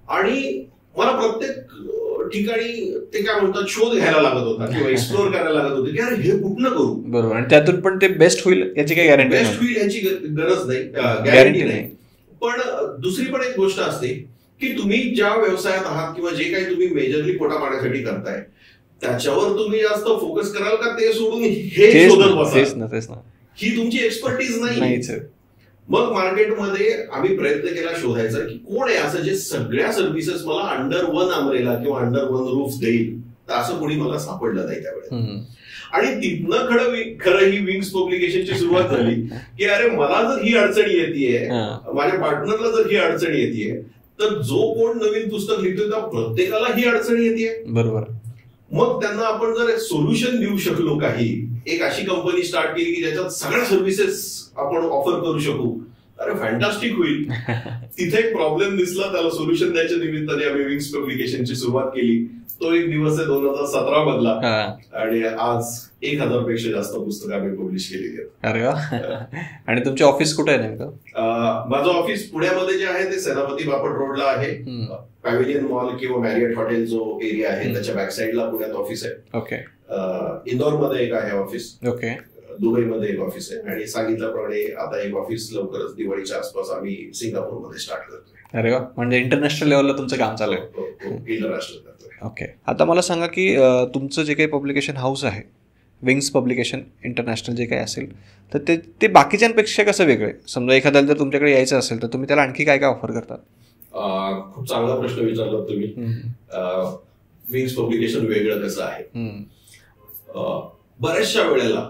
आणि मला प्रत्येक ठिकाणी ते काय म्हणतात शोध घ्यायला लागत होता किंवा एक्सप्लोर करायला लागत होते की अरे हे कुठलं करू. बरोबर. आणि त्यातून पण ते बेस्ट होईल याची काही गॅरंटी, बेस्ट होईल याची गरज नाही, गॅरंटी नाही. पण दुसरी पण एक गोष्ट असते की तुम्ही ज्या व्यवसायात आहात किंवा जे काही तुम्ही मेजरली पोटा पाण्यासाठी करताय त्याच्यावर तुम्ही जास्त फोकस कराल का ते सोडून हे शोधत बसाल. ही तुमची एक्सपर्टीज नाही. मग मार्केटमध्ये आम्ही प्रयत्न केला शोधायचा की कोण आहे असं जे सगळ्या सर्व्हिसेस मला अंडर वन अम्ब्रेला किंवा अंडर वन रूफ देईल. तर असं कोणी मला सापडलं नाही त्यावेळेस. आणि तिथनं खरं ही विंग्स पब्लिकेशनची सुरुवात झाली की अरे मला जर ही अडचण येते, माझ्या पार्टनरला जर ही अडचण येते, तर जो कोण नवीन पुस्तक लिहितोय त्या प्रत्येकाला ही अडचण येते. बरोबर. मग त्यांना आपण जर सोल्युशन देऊ शकलो, काही एक अशी कंपनी स्टार्ट केली की ज्याच्यात सगळ्या सर्व्हिसेस आपण ऑफर करू शकू, अरे फॅन्टास्टिक होईल. तिथे एक प्रॉब्लेम दिसला, त्याला सोल्युशन द्यायच्या निमित्ताने आम्ही विंग्स पब्लिकेशनची सुरुवात केली. तो एक दिवस आहे 2017 मधला आणि आज 1000 पेक्षा जास्त पुस्तकं आम्ही पब्लिश केलेली आहेत. अरे वा. आणि तुमचे ऑफिस कुठे आहे नेमकं? माझं ऑफिस पुण्यामध्ये जे आहे ते सेनापती बापट रोडला आहे. पॅव्हिलियन मॉल किंवा मॅरियट हॉटेल जो एरिया आहे त्याच्या बॅक साईडला पुण्यात ऑफिस आहे. ओके. इंदोरमध्ये एक आहे ऑफिस. ओके. दुबईमध्ये एक ऑफिस आहे आणि सांगितल्याप्रमाणे आता एक ऑफिस लवकरच दिवाळीच्या आसपास आम्ही सिंगापूरमध्ये स्टार्ट करतोय. अरे वा. म्हणजे इंटरनॅशनल लेवलला तुमचं काम चालू आहे. इंटरनॅशनल करतोय. ओके. आता मला सांगा की तुमचं जे काही पब्लिकेशन हाऊस आहे, विंग्स पब्लिकेशन इंटरनॅशनल जे काही असेल, तर ते बाकीच्यांपेक्षा कसं वेगळं आहे. समजा एखाद्याला जर तुमच्याकडे यायचं असेल तर तुम्ही त्याला आणखी काय काय ऑफर करतात? खूप चांगला प्रश्न विचारला तुम्ही. विंग्स पब्लिकेशन वेगळं कसं आहे. बऱ्याचशा वेळेला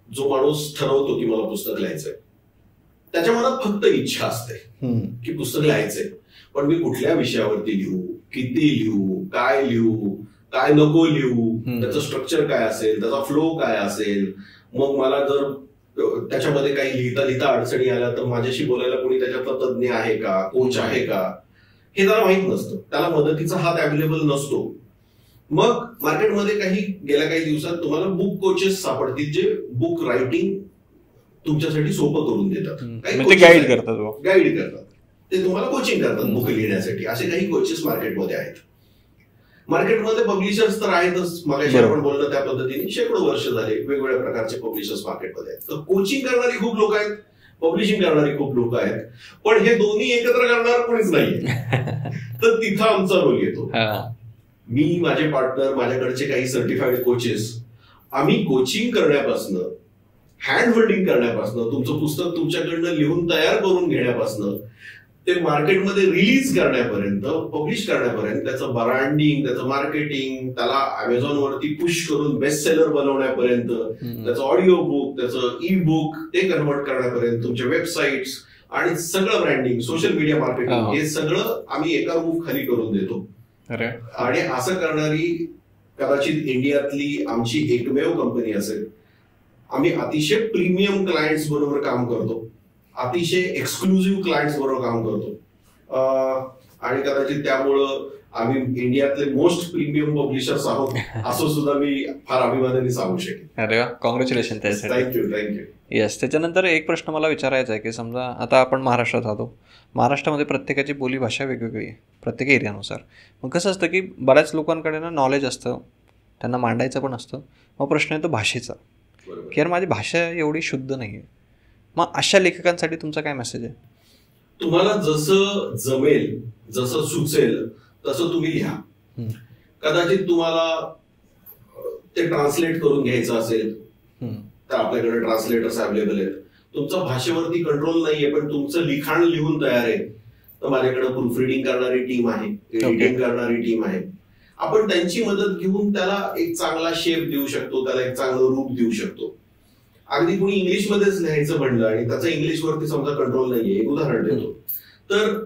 जो माणूस ठरवतो की मला पुस्तक लिहायचंय, त्याच्या मनात फक्त इच्छा असते की पुस्तक लिहायचंय, पण मी कुठल्या विषयावरती लिहू, किती लिहू, काय लिहू, काय नको लिहू, त्याचं स्ट्रक्चर काय असेल, त्याचा फ्लो काय असेल. मग मला जर त्याच्यामध्ये काही लिहिता लिहिता अडचणी आल्या तर माझ्याशी बोलायला कोणी त्याच्यातला तज्ज्ञ आहे का, कोच आहे का, हे त्याला माहित नसतं. त्याला मदतीचा हात अवेलेबल नसतो. मग मार्केटमध्ये गेल्या काही दिवसात तुम्हाला बुक कोचेस सापडतील जे बुक रायटिंग तुमच्यासाठी सोपं करून देतात. गाईड करतात. ते तुम्हाला कोचिंग करतात बुक लिहिण्यासाठी. असे काही कोचेस मार्केटमध्ये आहेत. मार्केटमध्ये पब्लिशर्स तर आहेतच, मागाशी आपण बोललो त्या पद्धतीने शेकडो वर्ष झाले वेगवेगळ्या प्रकारचे पब्लिशर्स मार्केटमध्ये आहेत. तर कोचिंग करणारी खूप लोक आहेत, पब्लिशिंग करणारी खूप लोक आहेत, पण हे दोन्ही एकत्र करणार कोणीच नाही. तर तिथं आमचा रोल येतो. मी, माझे पार्टनर, माझ्याकडचे काही सर्टिफाईड कोचेस, आम्ही कोचिंग करण्यापासून, हँड होल्डिंग करण्यापासून, तुमचं पुस्तक तुमच्याकडनं लिहून तयार करून घेण्यापासून ते मार्केटमध्ये रिलीज करण्यापर्यंत, पब्लिश करण्यापर्यंत, त्याचं ब्रँडिंग, त्याचं मार्केटिंग, त्याला अमेझॉनवरती पुश करून बेस्ट सेलर बनवण्यापर्यंत, त्याचं ऑडिओ बुक, त्याचं ई बुक ते कन्वर्ट करण्यापर्यंत, तुमच्या वेबसाईट्स आणि सगळं ब्रँडिंग, सोशल मीडिया मार्केटिंग, हे सगळं आम्ही एका रूफ खाली करून देतो. आणि असं करणारी कदाचित इंडियातली आमची एकमेव कंपनी असेल. आम्ही अतिशय प्रीमियम क्लायंट्स बरोबर काम करतो, अतिशय एक्सक्लुझिव्ह क्लायंट्स बरोबर काम करतो आणि कदाचित त्यामुळं आम्ही इंडियातले मोस्ट प्रीमियम पब्लिशर्स आहोत असं सुद्धा मी फार अभिमानाने सांगू शकेन. अरे वा, कॉंग्रॅच्युलेशन त्यासाठी. थँक्यू. येस. त्याच्यानंतर एक प्रश्न मला विचारायचा आहे की समजा आता आपण महाराष्ट्रात राहतो, महाराष्ट्रामध्ये प्रत्येकाची बोलीभाषा वेगवेगळी आहे प्रत्येक एरियानुसार. मग कसं असतं की बऱ्याच लोकांकडे ना नॉलेज असतं, त्यांना मांडायचं पण असतं. मग प्रश्न येतो भाषेचा की यार माझी भाषा एवढी शुद्ध नाही आहे. मग अशा लेखकांसाठी तुमचा काय मेसेज आहे? तुम्हाला जसं जमेल, जसं सुचेल तसं तुम्ही लिहा. कदाचित तुम्हाला ते ट्रान्सलेट करून घ्यायचं असेल तर आपल्याकडे ट्रान्सलेटर्स अवेलेबल आहेत. तुमचा भाषेवरती कंट्रोल नाहीये पण तुमचं लिखाण लिहून तयार आहे, तर माझ्याकडे प्रूफ रिडिंग करणारी टीम आहे, एडिटिंग करणारी टीम आहे. आपण त्यांची मदत घेऊन त्याला एक चांगला शेप देऊ शकतो, त्याला एक चांगलं रूप देऊ शकतो. अगदी कुणी इंग्लिशमध्येच लिहायचं म्हणलं आणि त्याचं इंग्लिशवरती समजा कंट्रोल नाहीये, एक उदाहरण देतो, तर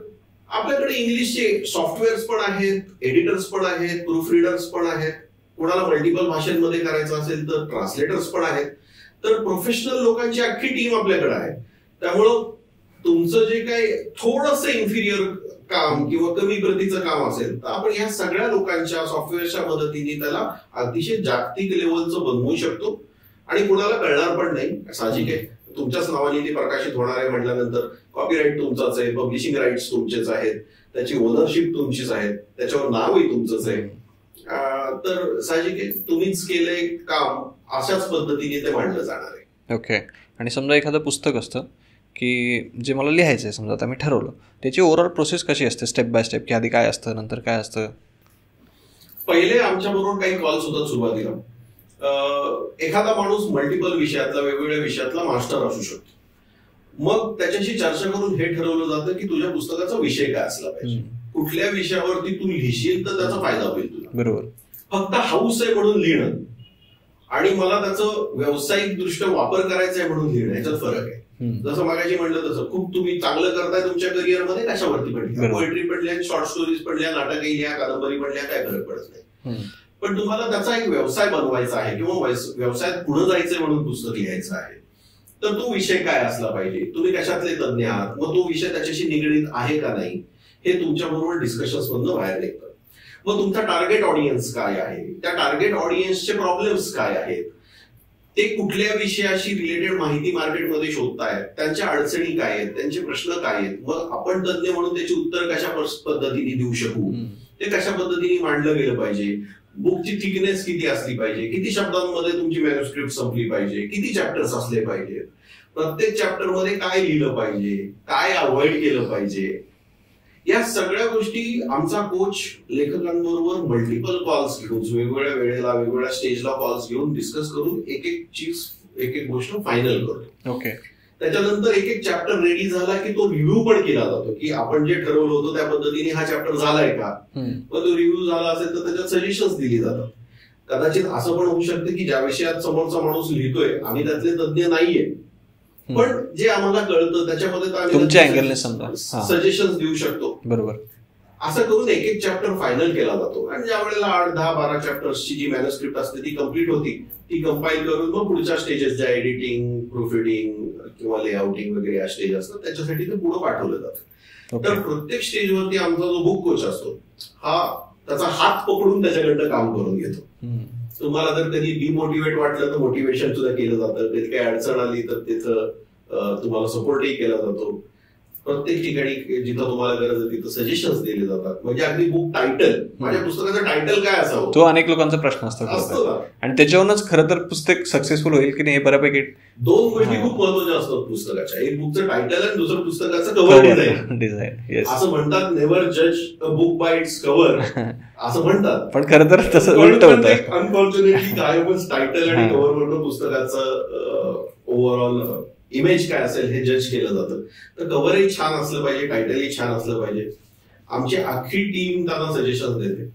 आपल्याकडे इंग्लिशचे सॉफ्टवेअर्स पण आहेत, एडिटर्स पण आहेत, प्रूफ रिडर्स पण आहेत. कोणाला मल्टिपल भाषांमध्ये करायचं असेल तर ट्रान्सलेटर्स पण आहेत. तर प्रोफेशनल लोकांची अख्खी टीम आपल्याकडे आहे. त्यामुळं तुमचं जे काही थोडंसं इन्फिरियर काम किंवा कमी प्रतीचं काम असेल तर आपण या सगळ्या लोकांच्या सॉफ्टवेअरच्या मदतीने त्याला अतिशय जागतिक लेवलचं बनवू शकतो आणि कुणाला कळणार पण नाही. साहजिक आहे, तुमच्याच नावाने ते प्रकाशित होणार आहे म्हटल्यानंतर कॉपीराईट तुमचाच आहे, पब्लिशिंग राईट्स तुमचेच आहेत, त्याची ओनरशिप तुमचीच आहे, त्याच्यावर नावही तुमचंच आहे. तर साहजिक आहे, तुम्हीच केलंय काम अशाच पद्धतीने ते मांडलं जाणार आहे. ओके. आणि समजा एखादं पुस्तक असतं की जे मला लिहायचं आहे, समजा आता मी ठरवलं, त्याची ओव्हरऑल प्रोसेस कशी असते स्टेप बाय स्टेप, की आधी काय असतं नंतर काय असतं? पहिले आमच्याबरोबर काही कॉल्स होतात सुरुवातीला. एखादा माणूस मल्टिपल विषयातला, वेगवेगळ्या विषयातला मास्टर असू शकतो. मग त्याच्याशी चर्चा करून हे ठरवलं जातं की तुझ्या पुस्तकाचा विषय काय असला पाहिजे, कुठल्या विषयावरती तू लिहिशील तर त्याचा फायदा होईल तुला. बरोबर. फक्त हाऊस आहे म्हणून लिहिणं आणि मला त्याचं व्यावसायिक दृष्ट्या वापर करायचा आहे म्हणून लिहिणं, याच्यात फरक आहे. जसं मागाशी म्हणलं तसं खूप तुम्ही चांगलं करताय तुमच्या करिअरमध्ये, कशावरती पण लिहा, पोएट्री पण लिहा, शॉर्ट स्टोरीज पण लिहा, नाटकही लिहा, कादंबरी पण लिहा, काय फरक पडत नाही. पण तुम्हाला त्याचा एक व्यवसाय बनवायचा आहे किंवा व्यवसायात पुढे जायचंय म्हणून पुस्तक लिहायचं आहे, तर तो विषय काय असला पाहिजे, तुम्ही कशातले तज्ञ आहात, मग तो विषय त्याच्याशी निगडीत आहे का नाही, हे तुमच्या बरोबर डिस्कशन्स मधनं बाहेर निघतं. मग तुमचा टार्गेट ऑडियन्स काय आहे, त्या टार्गेट ऑडियन्सचे प्रॉब्लेम्स काय आहेत, ते कुठल्या विषयाशी रिलेटेड माहिती मार्केटमध्ये शोधतायत, त्यांच्या अडचणी काय आहेत, त्यांचे प्रश्न काय आहेत, मग आपण तज्ञ म्हणून त्याची उत्तर कशा पद्धतीने देऊ शकू, ते कशा पद्धतीने मांडलं गेलं पाहिजे, बुकची थिकनेस किती असली पाहिजे, किती शब्दांमध्ये तुमची मॅन्युस्क्रिप्ट संपली पाहिजे, किती चॅप्टर्स असले पाहिजेत, प्रत्येक चॅप्टर मध्ये काय लिहिलं पाहिजे, काय अवॉइड केलं पाहिजे, या सगळ्या गोष्टी आमचा कोच लेखकांबरोबर मल्टिपल कॉल्स घेऊन, वेगवेगळ्या वेळेला वेगवेगळ्या स्टेजला कॉल्स घेऊन डिस्कस करून एक एक चीज, एक एक गोष्ट फायनल करतो. ओके. त्याच्यानंतर एक एक चॅप्टर रेडी झाला की तो रिव्ह्यू पण केला जातो की आपण जे ठरवलं होतं त्या पद्धतीने हा चॅप्टर झालाय का. मग तो रिव्ह्यू झाला असेल तर त्याच्यात सजेशन्स दिली जातात. कदाचित असं पण होऊ शकतं की ज्या विषयात समोरचा माणूस लिहितोय आम्ही त्यातले तज्ञ नाहीये, पण जे आम्हाला कळतं त्याच्यामध्ये तुमच्या अँगलने समजा सजेशन्स देऊ शकतो. बरोबर. असं करून एक एक चॅप्टर फायनल केला जातो आणि ज्या वेळेला 8, 10, 12 चॅप्टर्सची जी मॅन्युस्क्रिप्ट असते ती कम्प्लीट होती, ती कंपाईल करून मग पुढच्या स्टेजेस ज्या एडिटिंग, प्रूफ रिडिंग किंवा लेआउटिंग वगैरे या स्टेज असतात त्याच्यासाठी ते पुढे पाठवलं जातं. तर प्रत्येक स्टेजवरती आमचा जो बुक कोच असतो हा त्याचा हात पकडून त्याच्याकडनं काम करून घेतो. तुम्हाला जर कधी डिमोटिवेट वाटलं तर मोटिवेशन सुद्धा केलं जातं, कधी काही अडचण आली तर तिथं तुम्हाला सपोर्टही केला जातो. प्रत्येक ठिकाणी जिथं तुम्हाला गरज आहे तिथं सजेशन्स दिले जातात. म्हणजे अगदी बुक टायटल, माझ्या पुस्तकाचं टायटल काय असावं तो अनेक लोकांचा प्रश्न असतो आणि त्याच्यावरूनच खरं तर पुस्तक सक्सेसफुल होईल की नाही हे बऱ्यापैकी 2 गोष्टी खूप महत्वाच्या असतात पुस्तकाच्या. एक बुकचं टायटल आणि दुसरं पुस्तकाचं कव्हर डिझाईन. असं म्हणतात नेव्हर जज a book by it's cover असं म्हणतात, पण खरं तर तसं उलट होतं. अनफॉर्च्युनेटली कायमच टायटल आणि कव्हरवरनं पुस्तकाचं ओव्हरऑल इमेज काय असेल हे जज केलं जातं. तर कव्हरही छान असलं पाहिजे, टायटलही छान असलं पाहिजे. आमची अख्खी टीम त्यांना सजेशन देते.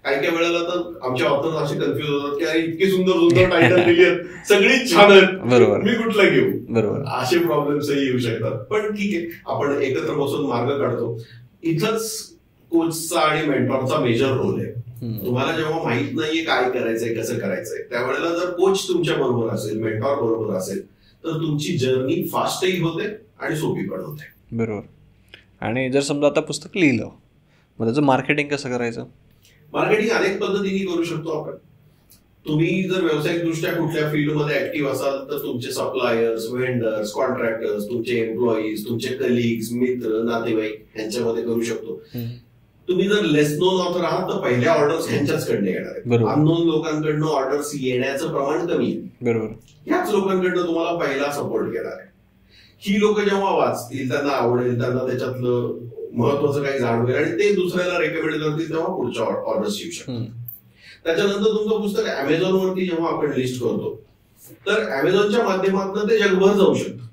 काही वेळेला तर आमच्या ऑथर असे कन्फ्युज होतात की अरे इतकी सुंदर सुंदर टायटल दिली आहेत, सगळीच छान आहेत, बरोबर, मी कुठला घेऊ. बरोबर, असे प्रॉब्लेम्सही येऊ शकतात. पण ठीक आहे, आपण एकत्र बसून मार्ग काढतो. इथंच कोचचा आणि मेंटॉरचा मेजर रोल आहे. तुम्हाला जेव्हा माहित नाहीये काय करायचंय, कसं करायचंय, त्यावेळेला जर कोच तुमच्या बरोबर असेल, मेंटॉर बरोबर असेल तर तुमची जर्नी फास्टही होते आणि सोपी पण होते. बरोबर. आणि जर समजा आता पुस्तक लिहिलं मग त्याचं मार्केटिंग कसं करायचं? मार्केटिंग अनेक पद्धतीने करू शकतो आपण. तुम्ही जर व्यावसायिक दृष्ट्या कुठल्या फील्डमध्ये ऍक्टिव्ह असाल तर तुमचे सप्लायर्स, व्हेंडर्स, कॉन्ट्रॅक्टर्स, तुमचे एम्प्लॉईज, तुमचे कलिग्स, मित्र, नातेवाईक यांच्यामध्ये करू शकतो. तुम्ही जर लेस नोन ऑथर आहात तर पहिल्या ऑर्डर्स ह्यांच्याचकडनं येणार आहेत. अननोन लोकांकडनं ऑर्डर्स येण्याचं प्रमाण कमी आहे. बरोबर. ह्याच लोकांकडनं तुम्हाला पहिला सपोर्ट घेणार आहे. ही लोक जेव्हा वाचतील, त्यांना आवडेल, त्यांना त्याच्यातलं महत्वाचं काही जाणवेल आणि ते दुसऱ्याला रेकमेंड करतील तेव्हा पुढच्या ऑर्डर्स येऊ शकतात. त्याच्यानंतर तुमचं पुस्तक अमेझॉनवरती जेव्हा आपण लिस्ट करतो तर अमेझॉनच्या माध्यमातून ते जगभर जाऊ शकतं.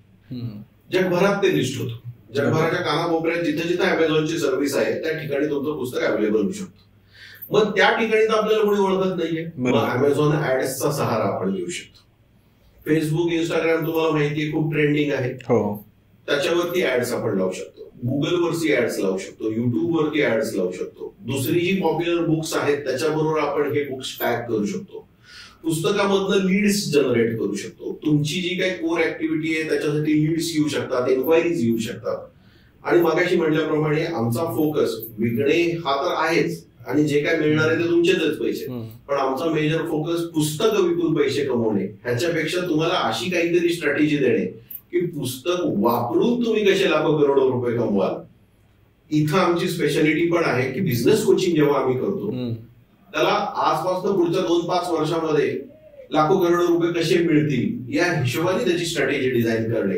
जगभरात ते लिस्ट होतं. जगभराच्या कानाकोपऱ्यात जिथे जिथे अमेझॉनची सर्व्हिस आहे त्या ठिकाणी तुमचं पुस्तक अवेलेबल होऊ शकतं. मग त्या ठिकाणी तर आपल्याला कोणी ओळखत नाहीये, मग अमेझॉन ऍड्सचा सहारा आपण घेऊ शकतो. फेसबुक, इंस्टाग्राम तुम्हाला माहितीये खूप ट्रेंडिंग आहे, त्याच्यावरती ऍड्स आपण लावू शकतो. गुगलवरती ऍड्स लावू शकतो, युट्यूबवरती ऍड्स लावू शकतो. दुसरी जी पॉप्युलर बुक्स आहेत त्याच्याबरोबर आपण हे बुक्स टॅग करू शकतो. पुस्तकामधनं लीड्स जनरेट करू शकतो. तुमची जी काही कोर ऍक्टिव्हिटी आहे त्याच्यासाठी लीड्स येऊ शकतात, एन्क्वायरीज येऊ शकतात. आणि मागाशी म्हटल्याप्रमाणे आमचा फोकस विकणे हा तर आहेच, आणि जे काय मिळणार आहे ते तुमचेच पैसे, पण आमचा मेजर फोकस पुस्तकं विकून पैसे कमवणे ह्याच्यापेक्षा तुम्हाला अशी काहीतरी स्ट्रॅटेजी देणे की पुस्तक वापरून तुम्ही कसे लाखो करोडो रुपये कमवाल. इथं आमची स्पेशालिटी पण आहे की बिझनेस कोचिंग जेव्हा आम्ही करतो त्याला आजपासून पुढच्या 2-5 वर्षामध्ये लाखो करोडो रुपये कसे मिळतील या हिशोबाने त्याची स्ट्रॅटेजी डिझाईन करणे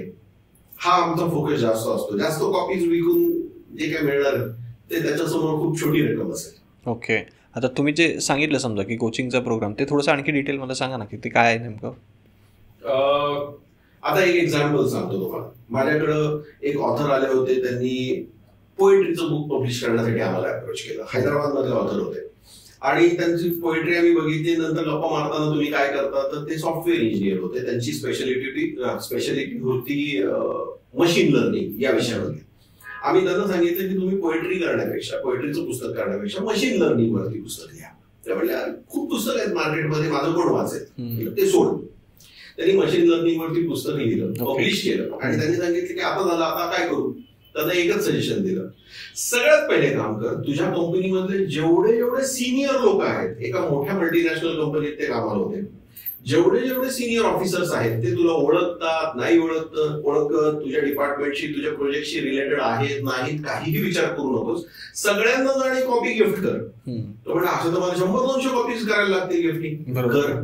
हा आमचा फोकस जास्त असतो. जास्त कॉपीज विकून जे काय मिळणार ते त्याच्यासमोर खूप छोटी रक्कम असेल. ओके, आता तुम्ही जे सांगितलं समजा की कोचिंगचा प्रोग्राम, ते थोडंसं आणखी डिटेल मला सांगा ना की ते काय आहे नेमकं. आता एक एक्झाम्पल सांगतो तुम्हाला. माझ्याकडं एक ऑथर आले होते, त्यांनी पोएट्रीचं बुक पब्लिश करण्यासाठी आम्हाला अप्रोच केलं. हैदराबाद मधले ऑथर होते आणि त्यांची पोएट्री आम्ही बघितली. नंतर गप्पा मारताना तुम्ही काय करता तर ते सॉफ्टवेअर इंजिनियर होते. त्यांची स्पेशालिटी होती मशीन लर्निंग या विषयामध्ये. आम्ही त्यांना सांगितलं की तुम्ही पोएट्री करण्यापेक्षा, पोएट्रीचं पुस्तक करण्यापेक्षा मशीन लर्निंग वरती पुस्तक लिहा. ते म्हणले खूप पुस्तक आहेत मार्केटमध्ये, माझं कोण वाचेल, ते सोड. त्यांनी मशीन लर्निंग वरती पुस्तक लिहिलं, पब्लिश केलं आणि त्यांनी सांगितलं की आता झालं, आता काय करू. त्यांना एकच सजेशन दिलं, सगळ्यात पहिले काम कर, तुझ्या कंपनीमधले जेवढे सिनियर लोक आहेत, एका मोठ्या मल्टीनॅशनल कंपनीत ते कामाला होते, जेवढे सिनियर ऑफिसर्स आहेत ते तुला ओळखतात नाही ओळखत, तुझ्या डिपार्टमेंटशी तुझ्या प्रोजेक्टशी रिलेटेड आहेत नाहीत काहीही विचार करू नकोस, सगळ्यांना जाणे कॉपी गिफ्ट कर. तो म्हणजे असं तर मला 100-200 कॉपीज करायला लागतील गिफ्टिंग, कर,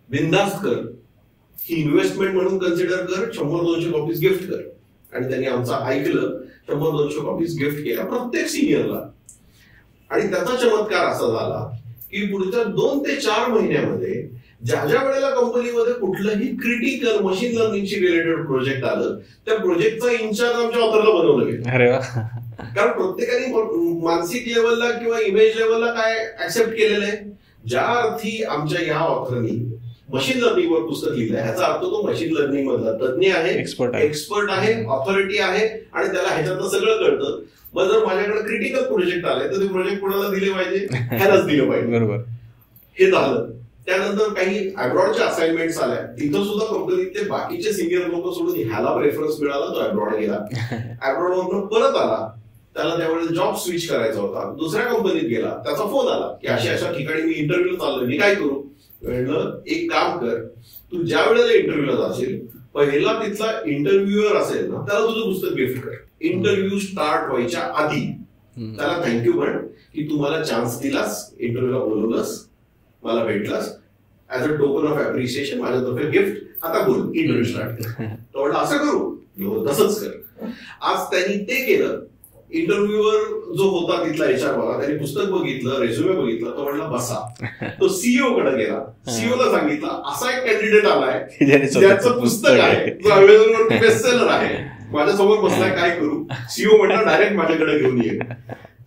बिनधास्त कर, ही इन्व्हेस्टमेंट म्हणून कन्सिडर कर, 100-200 कॉपीज गिफ्ट कर. आणि त्यांनी आमचं ऐकलं, 100-200 कॉपीज गिफ्ट केल्या प्रत्येक सिनियरला. आणि त्याचा चमत्कार असा झाला की पुढच्या 2 ते 4 महिन्यामध्ये ज्या वेळेला कंपनीमध्ये कुठलंही क्रिटिकल मशीन लर्निंगशी रिलेटेड प्रोजेक्ट आलं, त्या प्रोजेक्टचा इन्चार्ज आमच्या ऑथरला बनवलं गेलं. कारण प्रत्येकाने मानसिक लेवलला किंवा इमेज लेवलला काय ऍक्सेप्ट केलेलं आहे, ज्या अर्थी आमच्या या ऑथरनी मशीन लर्निंग वर पुस्तक लिहिलंय ह्याचा अर्थ तो मशीन लर्निंग मधला तज्ञ आहे, एक्सपर्ट आहे, ऑथॉरिटी आहे आणि त्याला ह्याच्यातलं सगळं कळतं. मग जर माझ्याकडे क्रिटिकल प्रोजेक्ट आलाय तर ते प्रोजेक्ट कोणाला दिले पाहिजे, ह्यालाच दिलं पाहिजे. बरोबर, हे झालं. त्यानंतर काही अब्रॉडच्या असाइनमेंट्स आल्या, तिथं सुद्धा कंपनीत ते बाकीचे सिनियर लोक सोडून ह्याला प्रेफरन्स मिळाला, तो अब्रॉड गेला. अब्रॉड वरून परत आला, त्याला त्यावेळेस जॉब स्विच करायचा होता, दुसऱ्या कंपनीत गेला, त्याचा फोन आला की अशा ठिकाणी मी इंटरव्ह्यूला चाललोय, मी काय करू. म्हणलं एक काम कर, तू ज्या वेळेला इंटरव्ह्यूला जाशील पहिला तिथला इंटरव्ह्युअर असेल ना त्याला तुझं पुस्तक गिफ्ट कर. इंटरव्ह्यू स्टार्ट व्हायच्या आधी त्याला थँक्यू म्हण की तू मला चान्स दिलास, इंटरव्ह्यूला बोलवलंस, मला भेटलास, as a token of appreciation माझ्यातर्फे गिफ्ट, आता बोल इंटरव्ह्यू स्टार्ट कर. तो म्हणलं असं करू, तसंच कर. आज त्यांनी ते केलं. इंटरव्ह्यूवर जो होता तिथला एचआर वाला, त्यांनी पुस्तक बघितलं, रेझ्युमे बघितलं, तो म्हणला बसा. तो सीईओ कडे गेला, सीईओला सांगितलं असा एक कॅन्डिडेट आलाय ज्याचं पुस्तक आहे, जो अमेझॉनवर बेस्टसेलर आहे, माझ्यासमोर बसलाय, काय करू. सीईओ म्हणला डायरेक्ट माझ्याकडे घेऊन ये.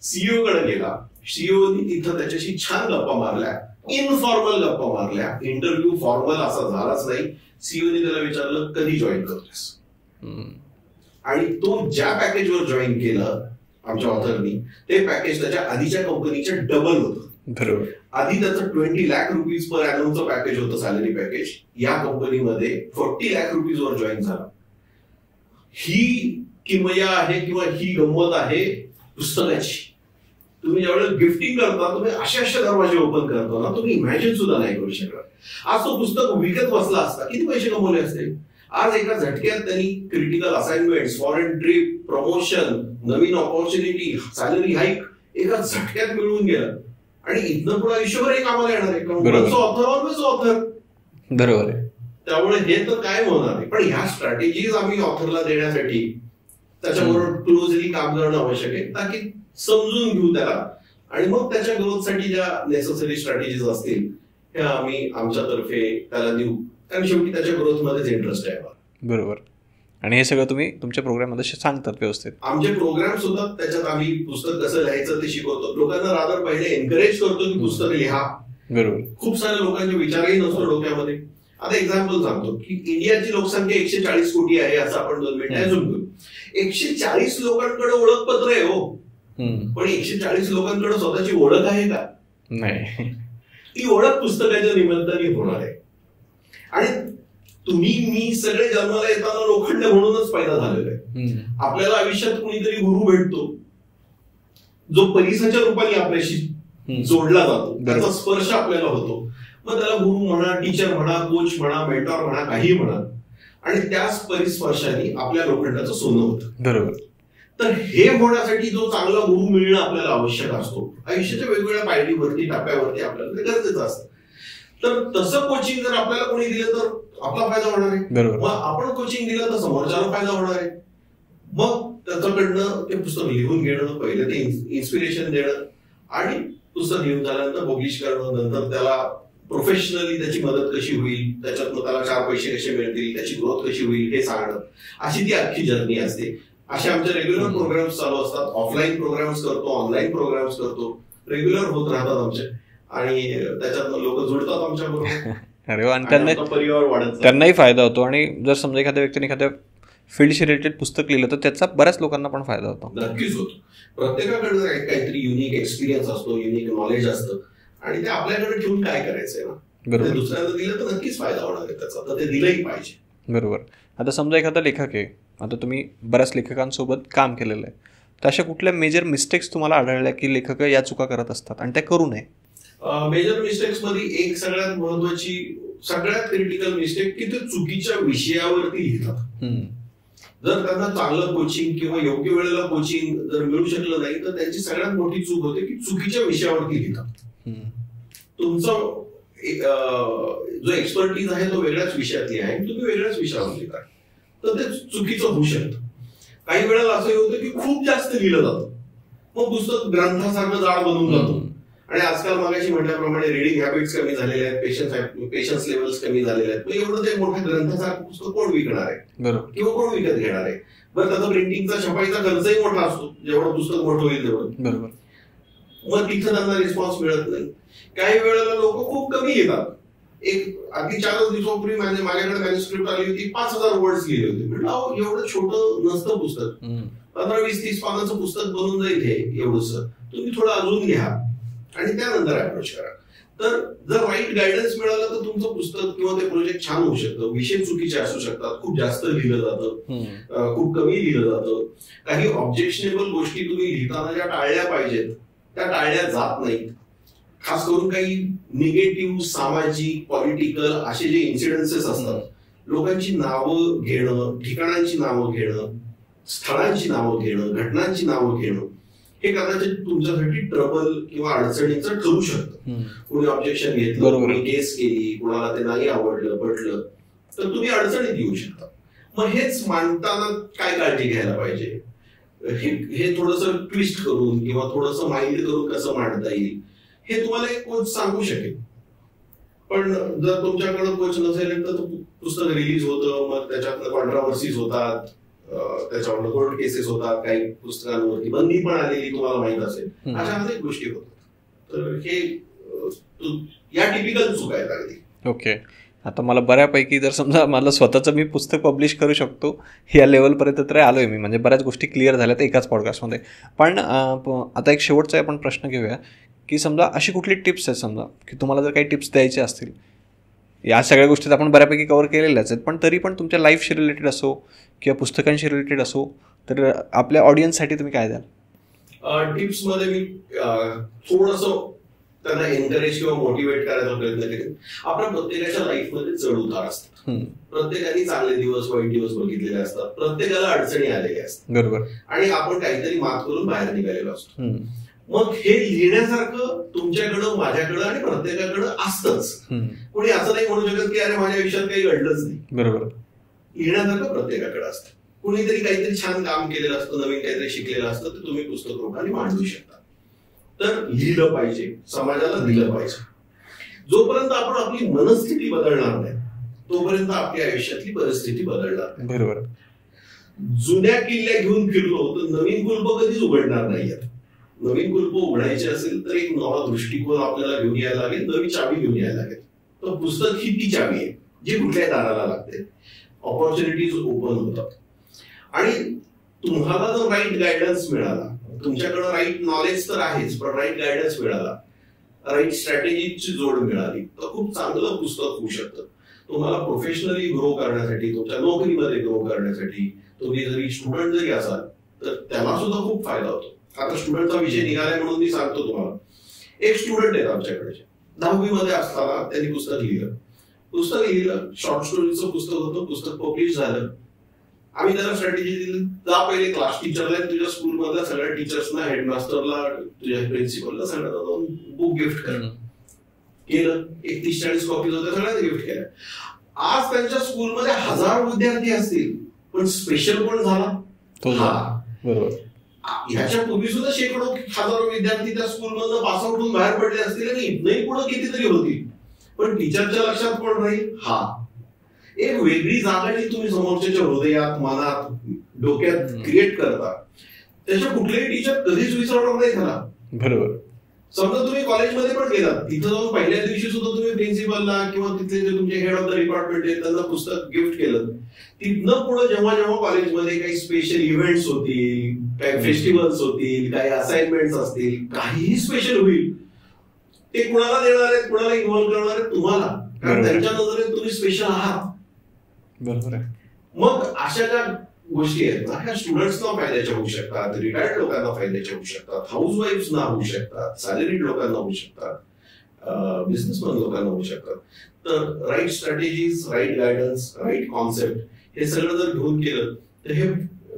सीईओ कडे गेला, सीईओनी तिथं त्याच्याशी छान गप्पा मारल्या, इनफॉर्मल गप्पा मारल्या. इंटरव्ह्यू फॉर्मल असा झालाच नाही. सीईओनी त्याला विचारलं कधी जॉईन करतोस, आणि तो ज्या पॅकेजवर जॉईन केलं आमच्या ऑथरनी ते पॅकेज त्याच्या आधीच्या कंपनीच्या डबल होतं. बरोबर, आधी त्याचं 20 लाख रुपीज पर ॲनमचं पॅकेज होतं, सॅलरी पॅकेज. या कंपनीमध्ये 40 लाख रुपीज वर जॉईन झाला. ही किमया आहे किंवा ही गंमत आहे पुस्तकाची. तुम्ही ज्यावेळेस गिफ्टिंग करता तुम्ही अशा दरवाजे ओपन करता ना, तुम्ही इमॅजिन सुद्धा नाही करू शकत. आज तो पुस्तक विकत बसला असता किती पैसे कमवले असते. आज एका झटक्यात त्यांनी critical assignment, foreign trip, promotion, नवीन ऑपॉर्च्युनिटी, सॅलरी हाईक एका झटक्यात मिळवून गेलं. आणि इथनं पुढे आयुष्यभर कामाला येणार आहे. Author always author. बरोबर आहे. त्यामुळे हे तर काय होणार आहे, पण ह्या स्ट्रॅटेजीज आम्ही ऑथरला देण्यासाठी त्याच्याबरोबर क्लोजली काम करणं आवश्यक आहे, ताकी समजून घेऊ त्याला आणि मग त्याच्या ग्रोथसाठी ज्या नेसेसरी स्ट्रॅटेजीज असतील त्या आम्ही आमच्यातर्फे त्याला देऊ. कारण शेवटी त्याच्या ग्रोथमध्येच इंटरेस्ट आहे. बरोबर. आणि हे सगळं तुम्ही तुमच्या प्रोग्राममध्ये सांगतात व्यवस्थित. आमचे प्रोग्राम्स होतात, त्याच्यात आम्ही पुस्तक कसं लिहायचं ते शिकवतो. लोकांना रादर पहिले एनकरेज करतो की पुस्तक लिहा. बरोबर. खूप साऱ्या लोकांचे विचारही नसतो डोक्यामध्ये. आता एक्झाम्पल सांगतो की इंडियाची लोकसंख्या 140 कोटी आहे असं आपण 2 मिनिटं अजून घेऊ. 140 लोकांकडे ओळखपत्र आहे हो, पण 140 लोकांकडे स्वतःची ओळख आहे का? नाही. ती ओळख पुस्तकाच्या निमित्ताने होणार आहे. आणि तुम्ही मी सगळे जन्माला येताना लोखंड म्हणूनच पैदा झालेला आहे. आपल्याला आयुष्यात कुणीतरी गुरु भेटतो जो परिसाच्या रूपाने आपल्याशी जोडला जातो, त्याचा स्पर्श आपल्याला होतो. मग त्याला गुरु म्हणा, टीचर म्हणा, कोच म्हणा, मेंटॉर म्हणा, काही म्हणा, आणि त्याच परिस्पर्शाने आपल्या लोखंडाचं सोनं होतं. बरोबर. तर हे होण्यासाठी जो चांगला गुरु मिळणं आपल्याला आवश्यक असतो. आयुष्याच्या वेगवेगळ्या पायरीवरती टप्प्यावरती आपल्याला ते गरजेचं असतं. तर तसं कोचिंग जर आपल्याला कोणी दिलं तर आपला फायदा होणार आहे. मग आपण कोचिंग दिलं तर समोरच्याला फायदा होणार आहे. मग त्याच्याकडनं ते पुस्तक लिहून घेणं, पहिले ते इन्स्पिरेशन देणं, आणि पुस्तक लिहून झाल्यानंतर पब्लिश करणं, नंतर त्याला प्रोफेशनली त्याची मदत कशी होईल, त्याच्यातनं त्याला 4 पैसे कसे मिळतील, त्याची ग्रोथ कशी होईल हे सांगणं, अशी ती अख्खी जर्नी असते. असे आमचे रेग्युलर प्रोग्राम्स चालू असतात. ऑफलाईन प्रोग्राम्स करतो, ऑनलाईन प्रोग्राम्स करतो, रेग्युलर होत राहतात आमचे, आणि त्याच्यातनं लोक जुळतात आमच्या बरोबर. अरे वा. आणि परिवार वाढत, त्यांनाही फायदा होतो. आणि जर समजा एखाद्या व्यक्तीने एखाद्या फील्डशी रिलेटेड पुस्तक लिहिलं तर त्याचा बऱ्याच लोकांना पण फायदा होतो. नक्कीच होतो. प्रत्येकाकडे काहीतरी युनिक एक्सपिरियन्स असतो, युनिक नॉलेज असतं, आणि ते आपल्याकडे ठेवून काय करायचंय ना, बरोबर, दुसऱ्यांना दिलं तर नक्कीच फायदा होणार आहे त्याचा, तर ते दिलंही पाहिजे. बरोबर. आता समजा एखादा लेखक आहे, आता तुम्ही बऱ्याच लेखकांसोबत काम केलेलं आहे, तर अशा कुठल्या मेजर मिस्टेक्स तुम्हाला आढळल्या की लेखक या चुका करत असतात आणि त्या करू नये? मेजर मिस्टेक्स मध्ये एक सगळ्यात महत्वाची, सगळ्यात क्रिटिकल मिस्टेक की ते चुकीच्या विषयावरती लिहितात. जर त्यांना चांगलं कोचिंग किंवा योग्य वेळेला कोचिंग जर मिळू शकलं नाही तर त्यांची सगळ्यात मोठी चूक होते की चुकीच्या विषयावरती लिहितात. तुमचा जो एक्सपर्टीज आहे तो वेगळ्याच विषयातली आहे, तुम्ही वेगळ्याच विषयावर लिहिता, तर ते चुकीचं होऊ शकतं. काही वेळेला असं होतं की खूप जास्त लिहिलं जातं, मग पुस्तक ग्रंथासारखं जाड बनून जातो. आणि आजकाल मगाशी म्हटल्याप्रमाणे रिडिंग हॅबिट्स कमी झालेले आहेत, पेशन्स लेवल्स कमी झालेले आहेत. एवढं ते मोठ्या ग्रंथासारखं पुस्तक कोण विकणार आहे किंवा कोण विकत घेणार आहे? बरं, त्याचा प्रिंटिंगचा, छपाईचा खर्चही मोठा असतो, जेवढं पुस्तक मोठं होईल तेवढं. बरोबर. मग तिथं त्यांना रिस्पॉन्स मिळत नाही. काही वेळेला लोक खूप कमी येतात. एक अगदी 4 दिवसापूर्वी माझ्याकडे मॅन्युस्क्रिप्ट आली होती, 5000 वर्ड्स लिहिले होते. म्हटलं एवढं छोटं नसतं पुस्तक, 15-20-30 पानाचं पुस्तक बनून जाईल हे एवढंच, तुम्ही थोडं अजून लिहा आणि त्यानंतर अप्रोच करा. तर जर राईट गायडन्स मिळालं तर तुमचं पुस्तक किंवा ते प्रोजेक्ट छान होऊ शकतं. विषय चुकीचे असू शकतात, खूप जास्त लिहिलं जातं, खूप कमी लिहिलं जातं. काही ऑब्जेक्शनेबल गोष्टी तुम्ही लिहिताना ज्या टाळल्या पाहिजेत त्या टाळल्या जात नाहीत. खास करून काही निगेटिव्ह, सामाजिक, पॉलिटिकल असे जे इन्सिडेन्सेस असतात, लोकांची नावं घेणं, ठिकाणांची नावं घेणं, स्थळांची नावं घेणं, घटनांची नावं घेणं, हे कदाचित तुमच्यासाठी ट्रबल किंवा अडचणीचं ठरू शकतं. कोणी ऑब्जेक्शन घेतलं, कोणी केस केली, कोणाला ते नाही आवडलं, पटलं, तर तुम्ही अडचणीत येऊ शकता. मग हेच मांडताना काय काळजी घ्यायला पाहिजे, हे थोडंसं ट्विस्ट करून किंवा थोडंसं माइल्ड करून कसं मांडता येईल हे तुम्हाला एक कोच सांगू शकेल. पण जर तुमच्याकडे कोच नसेल तर पुस्तक रिलीज होतं, मग त्याच्यात कॉन्ट्रावर्सीज होतात, त्याच्यावर कोर्ट केसेस होतात, काही पुस्तकांवरती बंदी पण आलेली तुम्हाला माहित असेल, अशा अनेक गोष्टी होतात. तर हे या टिपिकल चूक आहेत अगदी. ओके. आता मला बऱ्यापैकी जर समजा मला स्वतःचं मी पुस्तक पब्लिश करू शकतो या लेवलपर्यंत तर आलोय मी, म्हणजे बऱ्याच गोष्टी क्लिअर झाल्यात एकाच पॉडकास्टमध्ये. पण आता एक शेवटचा आपण प्रश्न घेऊया की समजा अशी कुठली टिप्स आहेत, समजा की तुम्हाला जर काही टिप्स द्यायचे असतील, या सगळ्या गोष्टीत आपण बऱ्यापैकी कव्हर केलेल्याच आहेत, पण तरी पण तुमच्या लाईफशी रिलेटेड असो किंवा पुस्तकांशी रिलेटेड असो, तर आपल्या ऑडियन्ससाठी तुम्ही काय द्याल? टिप्समध्ये मी थोडंसं त्यांना एनकरेज किंवा मोटिवेट करायचा प्रयत्न करेन. आपल्या प्रत्येकाच्या लाईफमध्ये चढ उतार असतात, प्रत्येकाने चांगले दिवस, वाईट दिवस बघितलेले असतात, प्रत्येकाला अडचणी आलेल्या असतात. बरोबर. आणि आपण काहीतरी मात करून बाहेर निघालेलो असतो. मग हे लिहिण्यासारखं तुमच्याकडं, माझ्याकडं आणि प्रत्येकाकडं असतंच. कोणी असं नाही म्हणू शकत की अरे माझ्या आयुष्यात काही घडलंच नाही. बरोबर. लिहिण्यासारखं प्रत्येकाकडे असतं. कुणीतरी काहीतरी छान काम केलेलं असतं, नवीन काहीतरी शिकलेलं असतं, तर तुम्ही पुस्तक रूपाने मांडू शकता. तर लिहिलं पाहिजे, समाजाला दिलं पाहिजे. जोपर्यंत आपण आपली मनस्थिती बदलणार नाही तोपर्यंत आपल्या आयुष्यातली परिस्थिती बदलणार. बरोबर. जुन्या किल्ल्या घेऊन फिरलो तर नवीन कुलप कधीच उघडणार नाहीयेत. नवीन कुलप उघडायचे असेल तर एक नवा दृष्टिकोन आपल्याला घेऊन यायला लागेल, नवी चावी घेऊन यायला लागेल. तर पुस्तक ही ती चावी आहे जी कुठल्या दाराला लागते. ऑपॉर्च्युनिटीज ओपन होतात आणि तुम्हाला जर राईट गायडन्स मिळाला, तुमच्याकडे राईट नॉलेज तर आहेच, पण राईट गायडन्स मिळाला, राईट स्ट्रॅटेजीची जोड मिळाली तर खूप चांगलं पुस्तक होऊ शकतं. तुम्हाला प्रोफेशनली ग्रो करण्यासाठी, तुमच्या नोकरीमध्ये ग्रो करण्यासाठी, तुम्ही जरी स्टुडंट जरी असाल तर त्याला सुद्धा खूप फायदा होतो. आता स्टुडंटचा विषय निघालाय म्हणून मी सांगतो तुम्हाला. एक स्टुडंट आहेत आमच्याकडे, 10वी मध्ये असताना त्यांनी पुस्तक लिहिलं, शॉर्ट स्टोरीचं पुस्तक होतं, पुस्तक पब्लिश झालं. आम्ही त्याला स्ट्रॅटेजी दिली, जा पहिले क्लास टीचरला, तुझ्या स्कूलमधल्या सगळ्या टीचर्सना, हेडमास्टरला, तुझ्या प्रिन्सिपलला सगळ्यांना जाऊन बुक गिफ्ट केलं. 30-40 कॉपीज होत्या, सगळ्यांना गिफ्ट केल्या. आज त्यांच्या स्कूलमध्ये 1000 विद्यार्थी असतील, पण स्पेशल पण झाला. बरोबर. ह्याच्या पूर्वी सुद्धा शेकडो हजारो विद्यार्थी त्या स्कूलमधनं पासआउट होऊन बाहेर पडले असतील आणि इथनही पुढे कितीतरी होतील, पण टीचरच्या लक्षात पण राहील. एक वेगळी जागा जी तुम्ही समोरच्या हृदयात, मनात, डोक्यात क्रिएट करता, त्याच्या कुठलेही टीचर कधीच विसरणार नाही त्याला. बरोबर. समजा तुम्ही कॉलेजमध्ये पण गेलात, तिथं जाऊन पहिल्या दिवशी सुद्धा तुम्ही प्रिन्सिपलला किंवा तिथले जे तुमचे हेड ऑफ द डिपार्टमेंट आहेत त्यांना पुस्तक गिफ्ट केलं, तिथनं पुढे जेव्हा जेव्हा कॉलेजमध्ये काही स्पेशल इव्हेंट्स होतील, काही फेस्टिवल्स होतील, काही असाइनमेंट्स असतील, काहीही स्पेशल होईल, ते कुणाला देणार आहेत, कुणाला इन्व्हॉल्व्ह करणार आहेत? तुम्हाला. कारण त्यांच्या नजरेत तुम्ही स्पेशल आहात. बरोबर आहे. मग अशा ज्या गोष्टी आहेत ना, ह्या स्टुडंट्सना फायद्याच्या होऊ शकतात, रिटायर्ड लोकांना फायद्याच्या होऊ शकतात, हाऊस वाईफ्सना होऊ शकतात, सॅलरीड लोकांना होऊ शकतात, बिझनेसमॅन लोकांना होऊ शकतात. तर right strategies, right guidance, right concept हे सगळं जर घेऊन केलं तर हे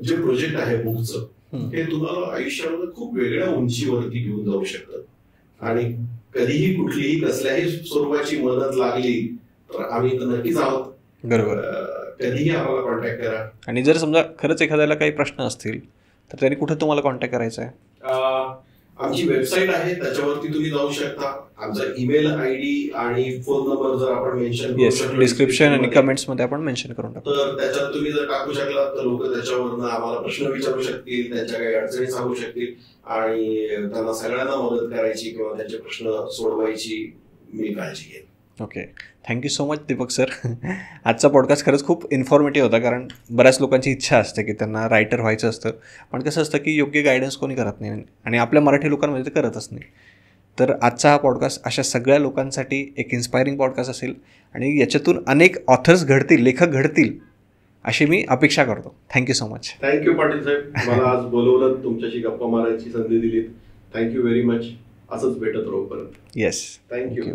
जे प्रोजेक्ट आहे बुकचं, हे तुम्हाला आयुष्यामध्ये खूप वेगळ्या उंचीवरती घेऊन जाऊ शकतं. आणि कधीही कुठलीही कसल्याही स्वरूपाची मदत लागली तर आम्ही तर नक्कीच आहोत. बरोबर. कधीही आम्हाला कॉन्टॅक्ट करा. आणि जर समजा खरंच एखाद्याला काही प्रश्न असतील तर त्यांनी कुठे तुम्हाला कॉन्टॅक्ट करायचा आहे? आमची वेबसाईट आहे, त्याच्यावरती तुम्ही जाऊ शकता. आमचा ईमेल आयडी आणि फोन नंबर जर आपण मेन्शन करू शकलो डिस्क्रिप्शन आणि कमेंट्स मध्ये आपण मेन्शन करून टाकू, तर त्याच्यात तुम्ही जर टाकू शकलात तर लोक त्याच्यावरनं आम्हाला प्रश्न विचारू शकतील, त्यांच्या काही अडचणी सांगू शकतील आणि त्यांना सगळ्यांना मदत करायची किंवा त्यांचे प्रश्न सोडवायची मी काळजी घेईन. Okay, thank you so much Deepak sir. आजचा पॉडकास्ट खरंच खूप इन्फॉर्मेटिव्ह होता, कारण बऱ्याच लोकांची इच्छा असते की त्यांना रायटर व्हायचं असतं, पण कसं असतं की योग्य गायडन्स कोणी करत नाही आणि आपल्या मराठी लोकांमध्ये ते करतच नाही. तर आजचा हा पॉडकास्ट अशा सगळ्या लोकांसाठी एक इन्स्पायरिंग पॉडकास्ट असेल आणि याच्यातून अनेक ऑथर्स घडतील, लेखक घडतील अशी मी अपेक्षा करतो. Thank you so much. Thank you Patil साहेब, मला आज बोलवलं, तुमच्याशी गप्पा मारायची संधी दिलीत. Thank you very much. असंच भेटत राहू परत. Yes, thank you.